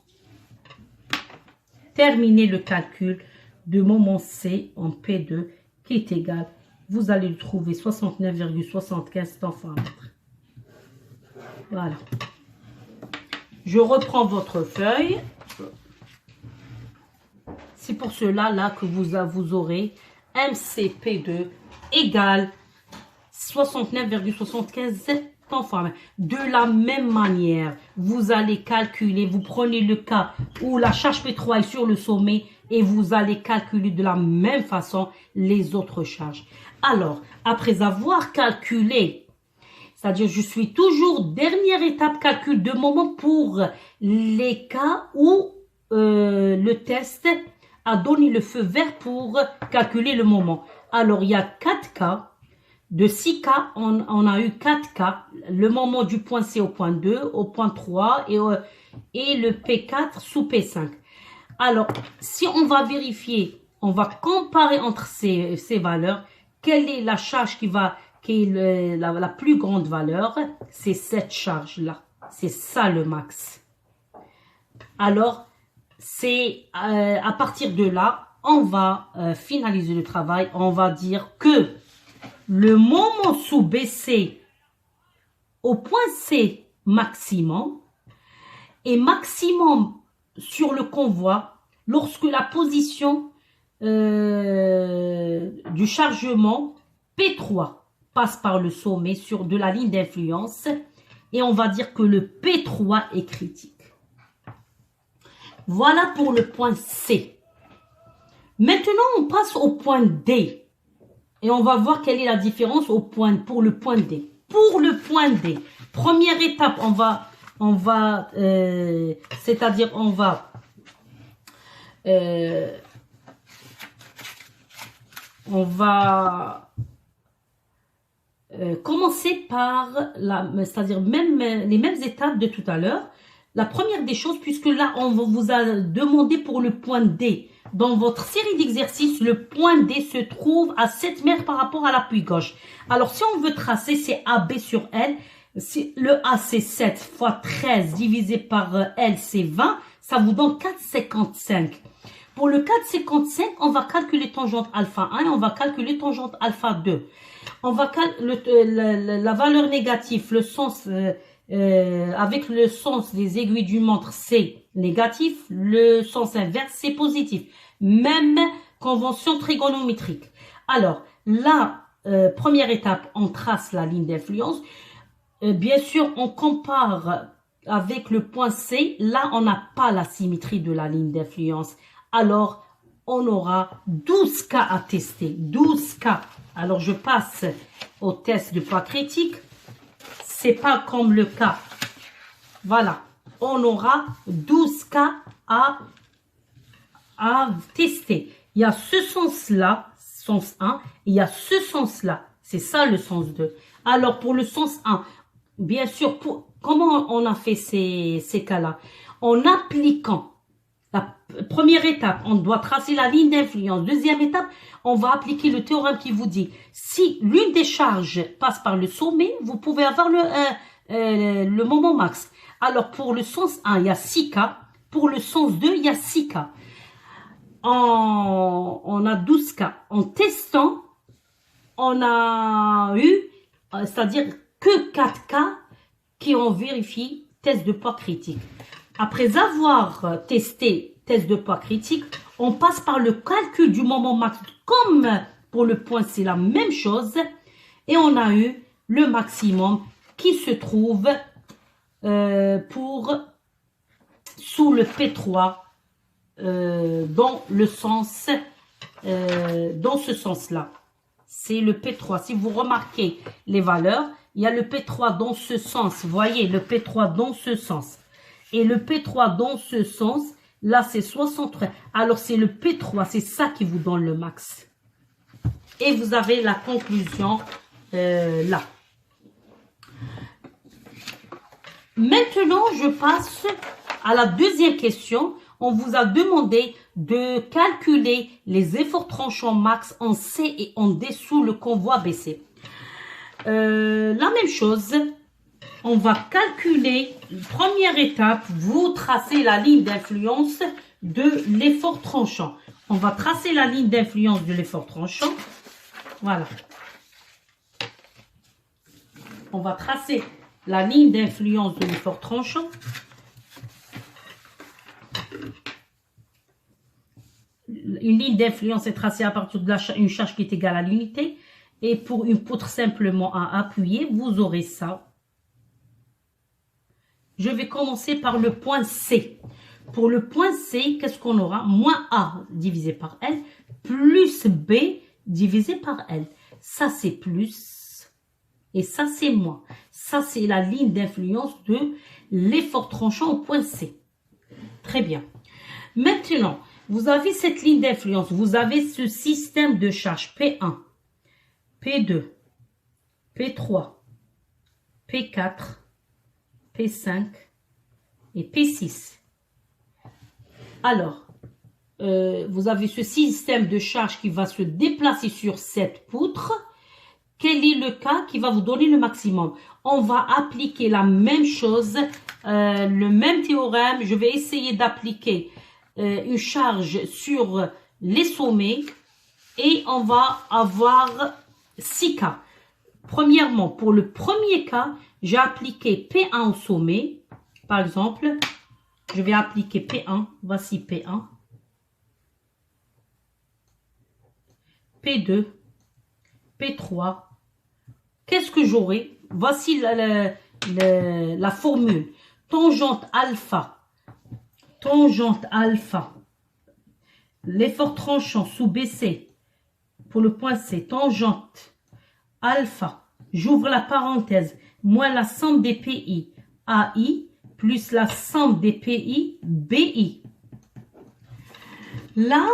terminé le calcul de moment C en P2 qui est égal, vous allez le trouver 69,75 temps fois mètre. Voilà. Je reprends votre feuille. C'est pour cela là que vous aurez MCP2 égale 69,75 temps fois mètre. De la même manière, vous allez calculer, vous prenez le cas où la charge P3 est sur le sommet et vous allez calculer de la même façon les autres charges. Alors, après avoir calculé, c'est-à-dire je suis toujours dernière étape calcul de moment pour les cas où le test a donné le feu vert pour calculer le moment. Alors, il y a 4 cas. De 6 cas, on a eu 4 cas. Le moment du point C au point 2, au point 3 et le P4 sous P5. Alors, si on va vérifier, on va comparer entre ces valeurs, quelle est la charge qui est la plus grande valeur? C'est cette charge-là. C'est ça le max. Alors, c'est à partir de là, on va finaliser le travail. On va dire que le moment sous BC au point C maximum et maximum sur le convoi lorsque la position du chargement P3 passe par le sommet sur de la ligne d'influence et on va dire que le P3 est critique. Voilà pour le point C. Maintenant, on passe au point D. Et on va voir quelle est la différence pour le point D. Pour le point D, première étape, c'est-à-dire on va commencer par c'est-à-dire les mêmes étapes de tout à l'heure. La première des choses, puisque là, on vous a demandé pour le point D. Dans votre série d'exercices, le point D se trouve à 7 mètres par rapport à l'appui gauche. Alors, si on veut tracer, c'est AB sur L. Le A, c'est 7 fois 13 divisé par L, c'est 20. Ça vous donne 4,55. Pour le 4,55, on va calculer tangente alpha 1 et on va calculer tangente alpha 2. On va la valeur négative, le sens... avec le sens des aiguilles d'une montre, c'est négatif. Le sens inverse, c'est positif. Même convention trigonométrique. Alors, la première étape, on trace la ligne d'influence. Bien sûr, on compare avec le point C. Là, on n'a pas la symétrie de la ligne d'influence. Alors, on aura 12 cas à tester. 12 cas. Alors, je passe au test de poids critique. C'est pas comme le cas. Voilà. On aura 12 cas à tester. Il y a ce sens-là, sens 1, et il y a ce sens-là. C'est ça le sens 2. Alors, pour le sens 1, bien sûr, comment on a fait ces cas-là? En appliquant la première étape, on doit tracer la ligne d'influence. Deuxième étape, on va appliquer le théorème qui vous dit si l'une des charges passe par le sommet, vous pouvez avoir le moment max. Alors, pour le sens 1, il y a 6 cas. Pour le sens 2, il y a 6 cas. On a 12 cas. En testant, on a eu, c'est-à-dire que 4 cas qui ont vérifié test de poids critique. Après avoir testé test de poids critique, on passe par le calcul du moment max. Comme pour le point, c'est la même chose. Et on a eu le maximum qui se trouve sous le P3 dans le sens, dans ce sens-là. C'est le P3. Si vous remarquez les valeurs, il y a le P3 dans ce sens. Vous voyez, le P3 dans ce sens. Et le P3 dans ce sens, là, c'est 63. Alors, c'est le P3, c'est ça qui vous donne le max. Et vous avez la conclusion là. Maintenant, je passe à la deuxième question. On vous a demandé de calculer les efforts tranchants max en C et en D sous le convoi BC. La même chose, on va calculer, première étape, vous tracez la ligne d'influence de l'effort tranchant. On va tracer la ligne d'influence de l'effort tranchant. Voilà. On va tracer la ligne d'influence de l'effort tranchant. Une ligne d'influence est tracée à partir d'une charge qui est égale à l'unité. Et pour une poutre simplement à appuyer, vous aurez ça. Je vais commencer par le point C. Pour le point C, qu'est-ce qu'on aura? Moins A divisé par L, plus B divisé par L. Ça, c'est plus. Et ça, c'est moins. Ça, c'est la ligne d'influence de l'effort tranchant au point C. Très bien. Maintenant, vous avez cette ligne d'influence. Vous avez ce système de charge P1, P2, P3, P4, P5 et P6. Alors, vous avez ce système de charge qui va se déplacer sur cette poutre. Quel est le cas qui va vous donner le maximum? On va appliquer la même chose, le même théorème. Je vais essayer d'appliquer une charge sur les sommets et on va avoir 6 cas. Premièrement, pour le premier cas, j'ai appliqué P1 au sommet. Par exemple, je vais appliquer P1. Voici P1. P2. P3. Qu'est-ce que j'aurai? Voici la formule. Tangente alpha. Tangente alpha. L'effort tranchant sous BC. Pour le point C. Tangente alpha. J'ouvre la parenthèse. Moins la somme des PI AI plus la somme des PI BI. Là,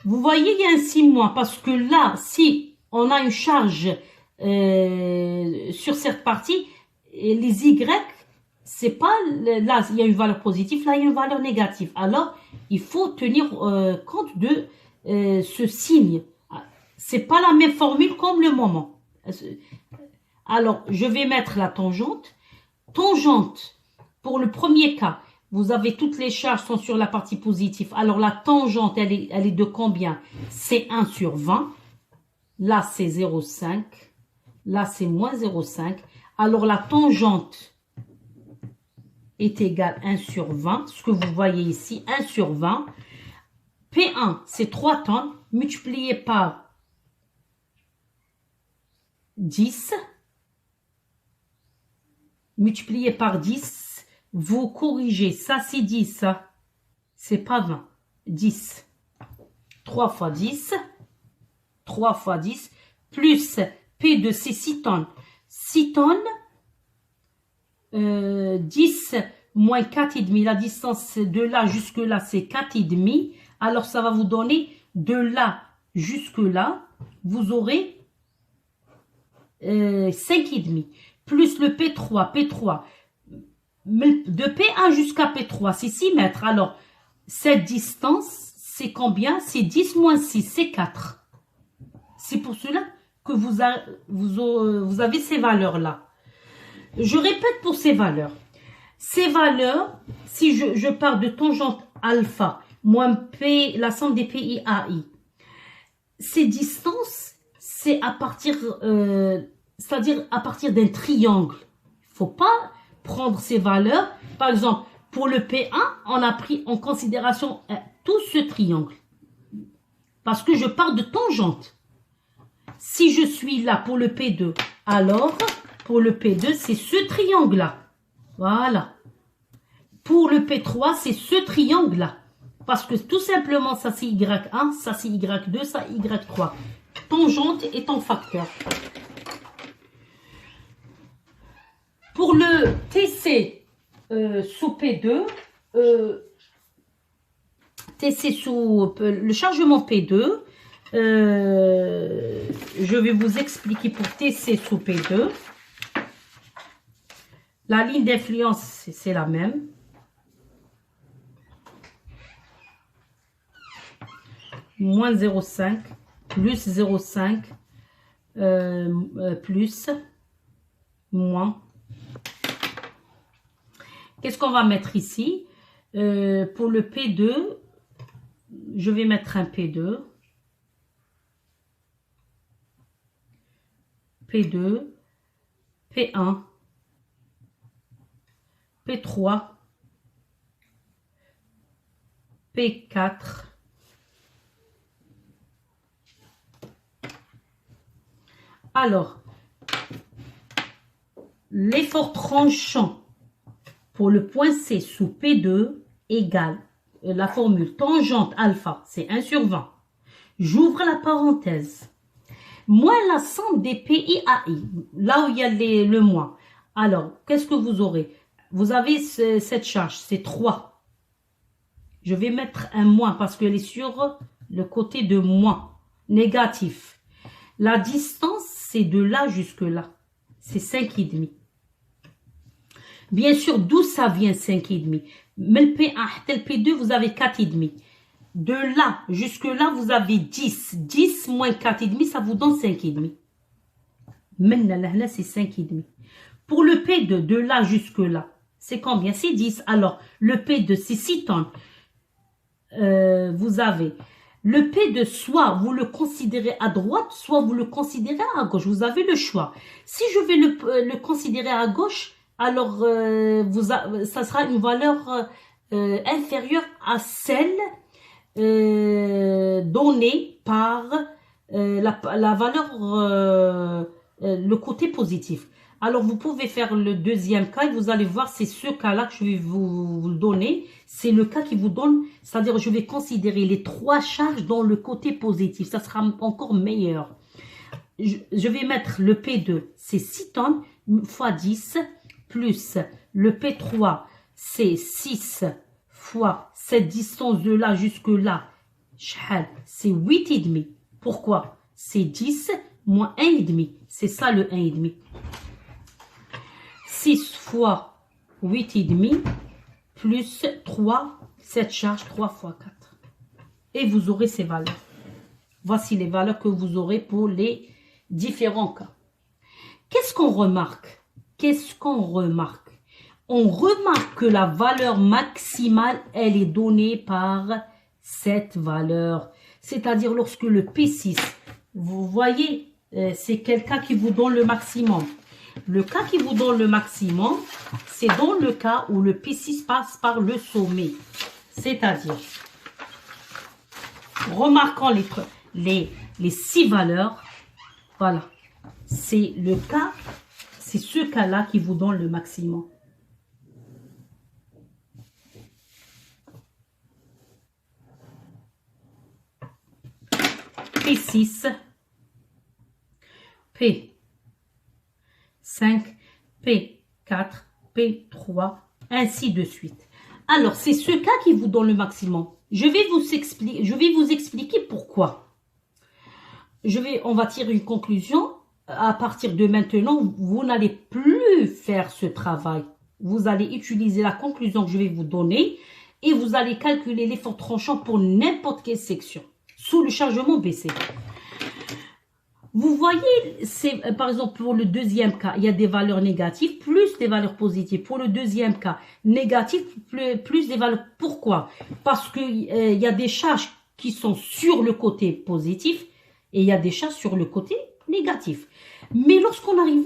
vous voyez, il y a un 6 moins. Parce que là, si on a une charge sur cette partie, les Y, c'est pas là, il y a une valeur positive, là, il y a une valeur négative. Alors, il faut tenir compte de ce signe. C'est pas la même formule comme le moment. Alors, je vais mettre la tangente. Tangente, pour le premier cas, vous avez toutes les charges sont sur la partie positive. Alors, la tangente, elle est de combien? C'est 1 sur 20. Là, c'est 0,5. Là, c'est moins 0,5. Alors, la tangente est égale à 1 sur 20. Ce que vous voyez ici, 1 sur 20. P1, c'est 3 tonnes multiplié par 10. Multiplié par 10. Vous corrigez. Ça, c'est 10. Ça, c'est pas 20. 10. 3 fois 10. 3 fois 10. Plus P2, c'est 6 tonnes. 6 tonnes. 10 moins 4,5. La distance de là jusque là, c'est 4,5. Alors, ça va vous donner de là jusque là. Vous aurez 5,5. Plus le P3. P3. De P1 jusqu'à P3, c'est 6 mètres. Alors, cette distance, c'est combien? C'est 10 moins 6, c'est 4. C'est pour cela que vous avez ces valeurs-là. Je répète pour ces valeurs. Ces valeurs, si je pars de tangente alpha moins P, la somme des PI AI, ces distances, c'est à partir, c'est-à-dire à partir d'un triangle. Il ne faut pas prendre ces valeurs. Par exemple, pour le P1, on a pris en considération tout ce triangle. Parce que je pars de tangente. Si je suis là pour le P2, alors pour le P2, c'est ce triangle-là. Voilà. Pour le P3, c'est ce triangle-là. Parce que tout simplement, ça c'est Y1, ça c'est Y2, ça Y3. Tangente est en facteur. Pour le TC sous P2, TC sous le chargement P2, je vais vous expliquer pour TC sous P2. La ligne d'influence, c'est la même. Moins 0,5, plus 0,5, plus, moins. Qu'est-ce qu'on va mettre ici? Pour le P2, je vais mettre un P2. P2, P1, P3, P4, alors, l'effort tranchant pour le point C sous P2 égale la formule tangente alpha, c'est 1 sur 20. J'ouvre la parenthèse. Moins la somme des PIAI, là où il y a le moins. Alors, qu'est-ce que vous aurez? Vous avez cette charge, c'est 3. Je vais mettre un moins parce qu'elle est sur le côté de moins, négatif. La distance, c'est de là jusque là. C'est 5,5. Bien sûr, d'où ça vient 5,5? Mais le P1, le P2, vous avez 4,5. De là jusque là, vous avez 10. 10 moins 4,5, ça vous donne 5,5. Maintenant, là, c'est 5,5. Pour le P2, de là jusque là, c'est combien? C'est 10. Alors, le P2, c'est 6 tonnes. Vous avez le P2, soit vous le considérez à droite, soit vous le considérez à gauche. Vous avez le choix. Si je vais le considérer à gauche, alors ça sera une valeur inférieure à celle donnée par la valeur, le côté positif. Alors, vous pouvez faire le deuxième cas et vous allez voir, c'est ce cas-là que je vais vous le donner. C'est le cas qui vous donne, c'est-à-dire je vais considérer les 3 charges dans le côté positif. Ça sera encore meilleur. Je vais mettre le P2, c'est 6 tonnes fois 10, plus le P3, c'est 6 fois cette distance de là jusque là. C'est 8,5. Pourquoi? C'est 10 moins 1,5. C'est ça le 1,5. 6 fois 8,5 plus 3, cette charge 3 fois 4. Et vous aurez ces valeurs. Voici les valeurs que vous aurez pour les différents cas. Qu'est-ce qu'on remarque? Qu'est-ce qu'on remarque? On remarque que la valeur maximale, elle est donnée par cette valeur. C'est-à-dire lorsque le P6, vous voyez, c'est quel cas qui vous donne le maximum. Le cas qui vous donne le maximum, c'est dans le cas où le P6 passe par le sommet. C'est-à-dire, remarquons les 6 valeurs. Voilà. C'est le cas, c'est ce cas-là qui vous donne le maximum. P6, P5, P4, P3, ainsi de suite. Alors, c'est ce cas qui vous donne le maximum. Je vais vous expliquer pourquoi. On va tirer une conclusion. À partir de maintenant, vous n'allez plus faire ce travail. Vous allez utiliser la conclusion que je vais vous donner et vous allez calculer l'effort tranchant pour n'importe quelle section sous le chargement BC. Vous voyez, par exemple, pour le deuxième cas, il y a des valeurs négatives plus des valeurs positives. Pour le deuxième cas, négatif plus des valeurs. Pourquoi? Parce qu'il y a des charges qui sont sur le côté positif et il y a des charges sur le côté négatif. Mais lorsqu'on arrive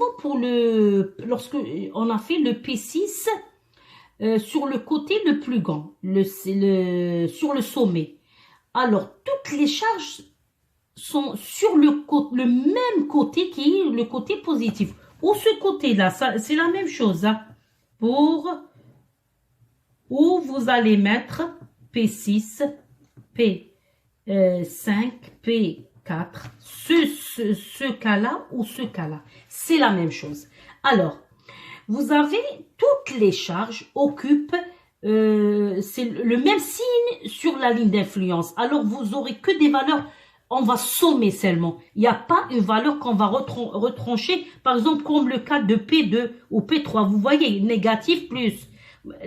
lorsqu'on a fait le P6 sur le côté le plus grand, sur le sommet, alors toutes les charges sont sur le même côté qui est le côté positif. Ou ce côté-là, c'est la même chose. Hein, où vous allez mettre P6, P5, P4, ce cas-là ou ce cas-là. C'est la même chose. Alors, vous avez toutes les charges occupent c'est le même signe sur la ligne d'influence. Alors, vous aurez que des valeurs on va sommer seulement. Il n'y a pas une valeur qu'on va retrancher, par exemple comme le cas de P2 ou P3. Vous voyez, négatif plus.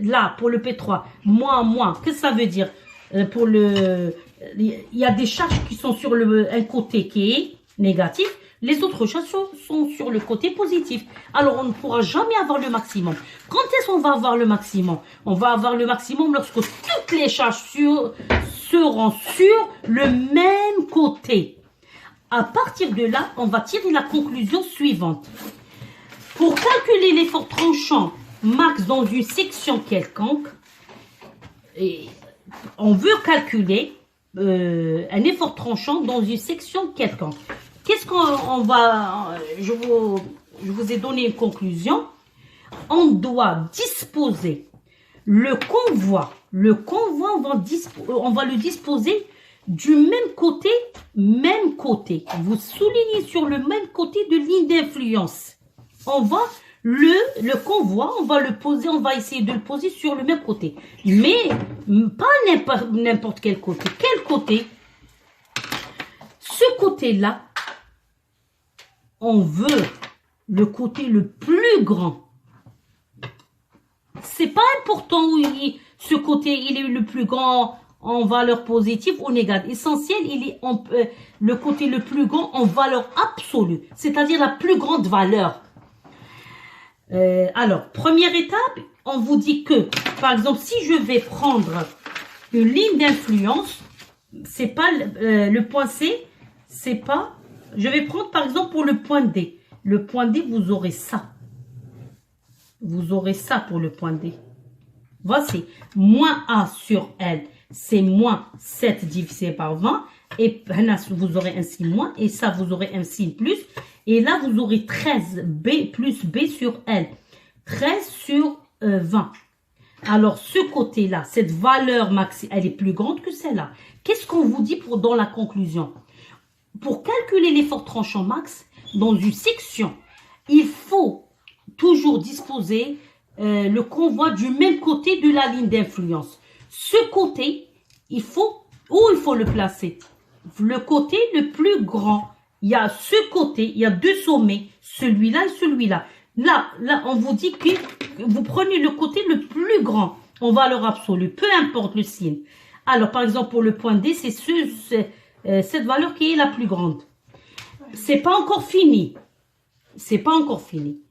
Là, pour le P3, moins. Qu'est-ce que ça veut dire? Il y a des charges qui sont sur un côté qui est négatif. Les autres charges sont sur le côté positif. Alors, on ne pourra jamais avoir le maximum. Quand est-ce qu'on va avoir le maximum? On va avoir le maximum lorsque toutes les charges seront sur le même côté. À partir de là, on va tirer la conclusion suivante. Pour calculer l'effort tranchant max dans une section quelconque, on veut calculer un effort tranchant dans une section quelconque. Qu'est-ce qu'on va... Je vous ai donné une conclusion. On doit disposer le convoi. Le convoi, on va le disposer du même côté. Vous soulignez sur le même côté de ligne d'influence. On va le convoi, on va essayer de le poser sur le même côté. Mais pas n'importe quel côté. Quel côté? Ce côté-là, on veut le côté le plus grand. C'est pas important où ce côté il est le plus grand en valeur positive ou négative. Essentiel, il est le côté le plus grand en valeur absolue, c'est-à-dire la plus grande valeur. Alors, première étape, on vous dit que, par exemple, si je vais prendre une ligne d'influence, c'est pas le point C, c'est pas... Je vais prendre, par exemple, pour le point D. Le point D, vous aurez ça. Vous aurez ça pour le point D. Voici, moins A sur L, c'est moins 7 divisé par 20. Et vous aurez un signe moins, et ça, vous aurez un signe plus. Et là, vous aurez 13B plus B sur L. 13 sur 20. Alors, ce côté-là, cette valeur maxi, elle est plus grande que celle-là. Qu'est-ce qu'on vous dit dans la conclusion? Pour calculer l'effort tranchant max, dans une section, il faut toujours disposer le convoi du même côté de la ligne d'influence. Ce côté, où il faut le placer? Le côté le plus grand. Il y a ce côté, il y a deux sommets, celui-là et celui-là. Là, on vous dit que vous prenez le côté le plus grand en valeur absolue, peu importe le signe. Alors, par exemple, pour le point D, c'est cette valeur qui est la plus grande. C'est pas encore fini. C'est pas encore fini.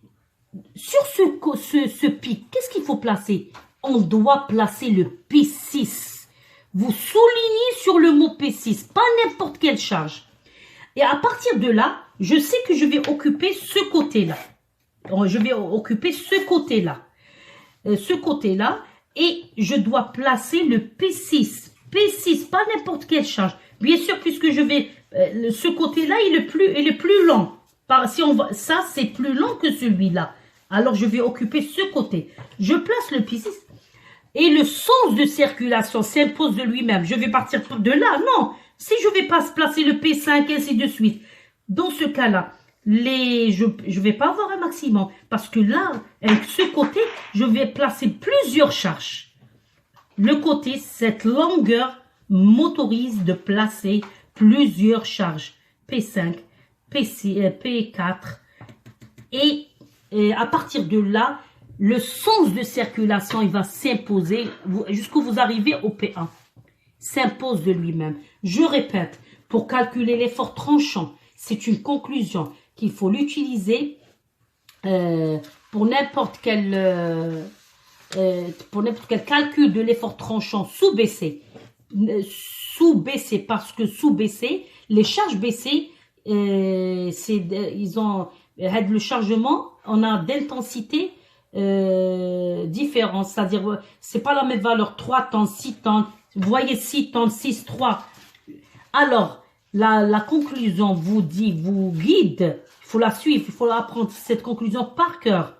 Sur ce pic, qu'est-ce qu'il faut placer? On doit placer le P6. Vous soulignez sur le mot P6, pas n'importe quelle charge. Et à partir de là, je sais que je vais occuper ce côté-là. Je vais occuper ce côté-là. Et je dois placer le P6. P6, pas n'importe quelle charge. Bien sûr, puisque je vais... ce côté-là, il est plus long. Ça, c'est plus long que celui-là. Alors, je vais occuper ce côté. Je place le P6. Et le sens de circulation s'impose de lui-même. Je vais partir de là. Non. Si je vais pas placer le P5, ainsi de suite. Dans ce cas-là, je vais pas avoir un maximum. Parce que là, avec ce côté, je vais placer plusieurs charges. Le côté, cette longueur m'autorise de placer plusieurs charges. P5, P6, P4. Et à partir de là, le sens de circulation, il va s'imposer jusqu'où vous arrivez au P1. S'impose de lui-même. Je répète, pour calculer l'effort tranchant, c'est une conclusion qu'il faut l'utiliser pour n'importe quel calcul de l'effort tranchant sous BC. Sous BC, parce que sous BC, les charges BC, ils ont le chargement, on a d'intensité différente, c'est-à-dire c'est pas la même valeur 3 tonnes, 6 tonnes, vous voyez 6 tonnes, 6, 3. Alors, la conclusion vous guide, il faut la suivre, il faut apprendre cette conclusion par cœur.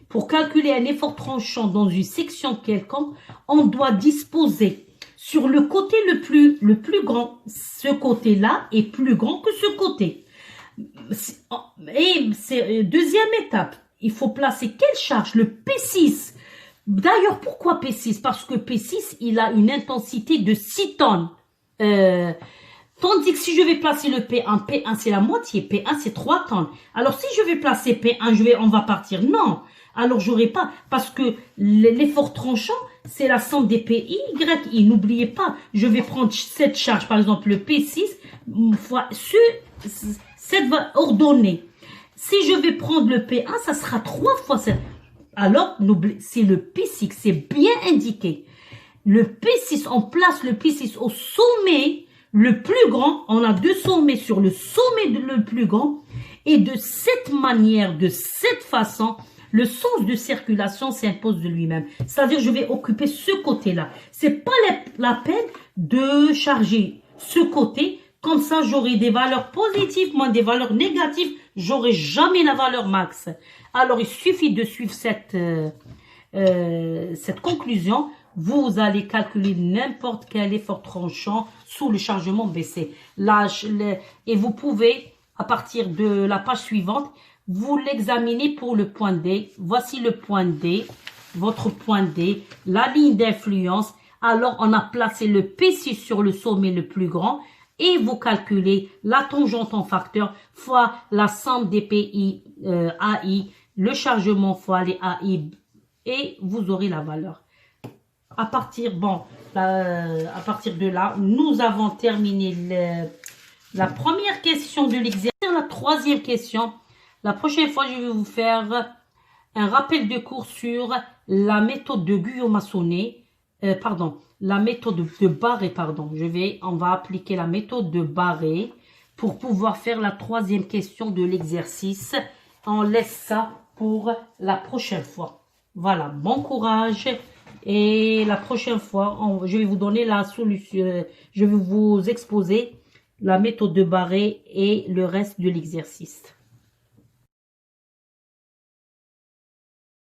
Pour calculer un effort tranchant dans une section quelconque, on doit disposer sur le côté le plus grand. Ce côté-là est plus grand que ce côté. Et c'est deuxième étape. Il faut placer quelle charge? Le P6. D'ailleurs, pourquoi P6? Parce que P6, il a une intensité de 6 tonnes. Tandis que si je vais placer le P1, P1 c'est la moitié, P1 c'est 3 tonnes. Alors si je vais placer P1, on va partir. Non. Alors j'aurai pas, parce que l'effort tranchant, c'est la somme des PI, Y. N'oubliez pas, je vais prendre cette charge, par exemple le P6, fois cette va ordonner. Si je vais prendre le P1, ça sera 3 fois 7. Alors, c'est le P6, c'est bien indiqué. Le P6, on place le P6 au sommet le plus grand. On a 2 sommets sur le sommet le plus grand. Et de cette manière, de cette façon, le sens de circulation s'impose de lui-même. C'est-à-dire, je vais occuper ce côté-là. C'est pas la peine de charger ce côté. Comme ça, j'aurai des valeurs positives, moins des valeurs négatives. J'aurai jamais la valeur max. Alors, il suffit de suivre cette conclusion. Vous allez calculer n'importe quel effort tranchant sous le chargement BC. Et vous pouvez, à partir de la page suivante, vous l'examinez pour le point D. Voici le point D, votre point D, la ligne d'influence. Alors, on a placé le P6 sur le sommet le plus grand. Et vous calculez la tangente en facteur fois la somme des PI AI, le chargement fois les AI, et vous aurez la valeur. À partir de là, nous avons terminé la première question de l'exercice. La troisième question. La prochaine fois, je vais vous faire un rappel de cours sur la méthode de Guillaume-Massonnet. La méthode de Barré, on va appliquer la méthode de Barré pour pouvoir faire la troisième question de l'exercice. On laisse ça pour la prochaine fois. Voilà, bon courage. Et la prochaine fois, je vais vous donner la solution. Je vais vous exposer la méthode de Barré et le reste de l'exercice.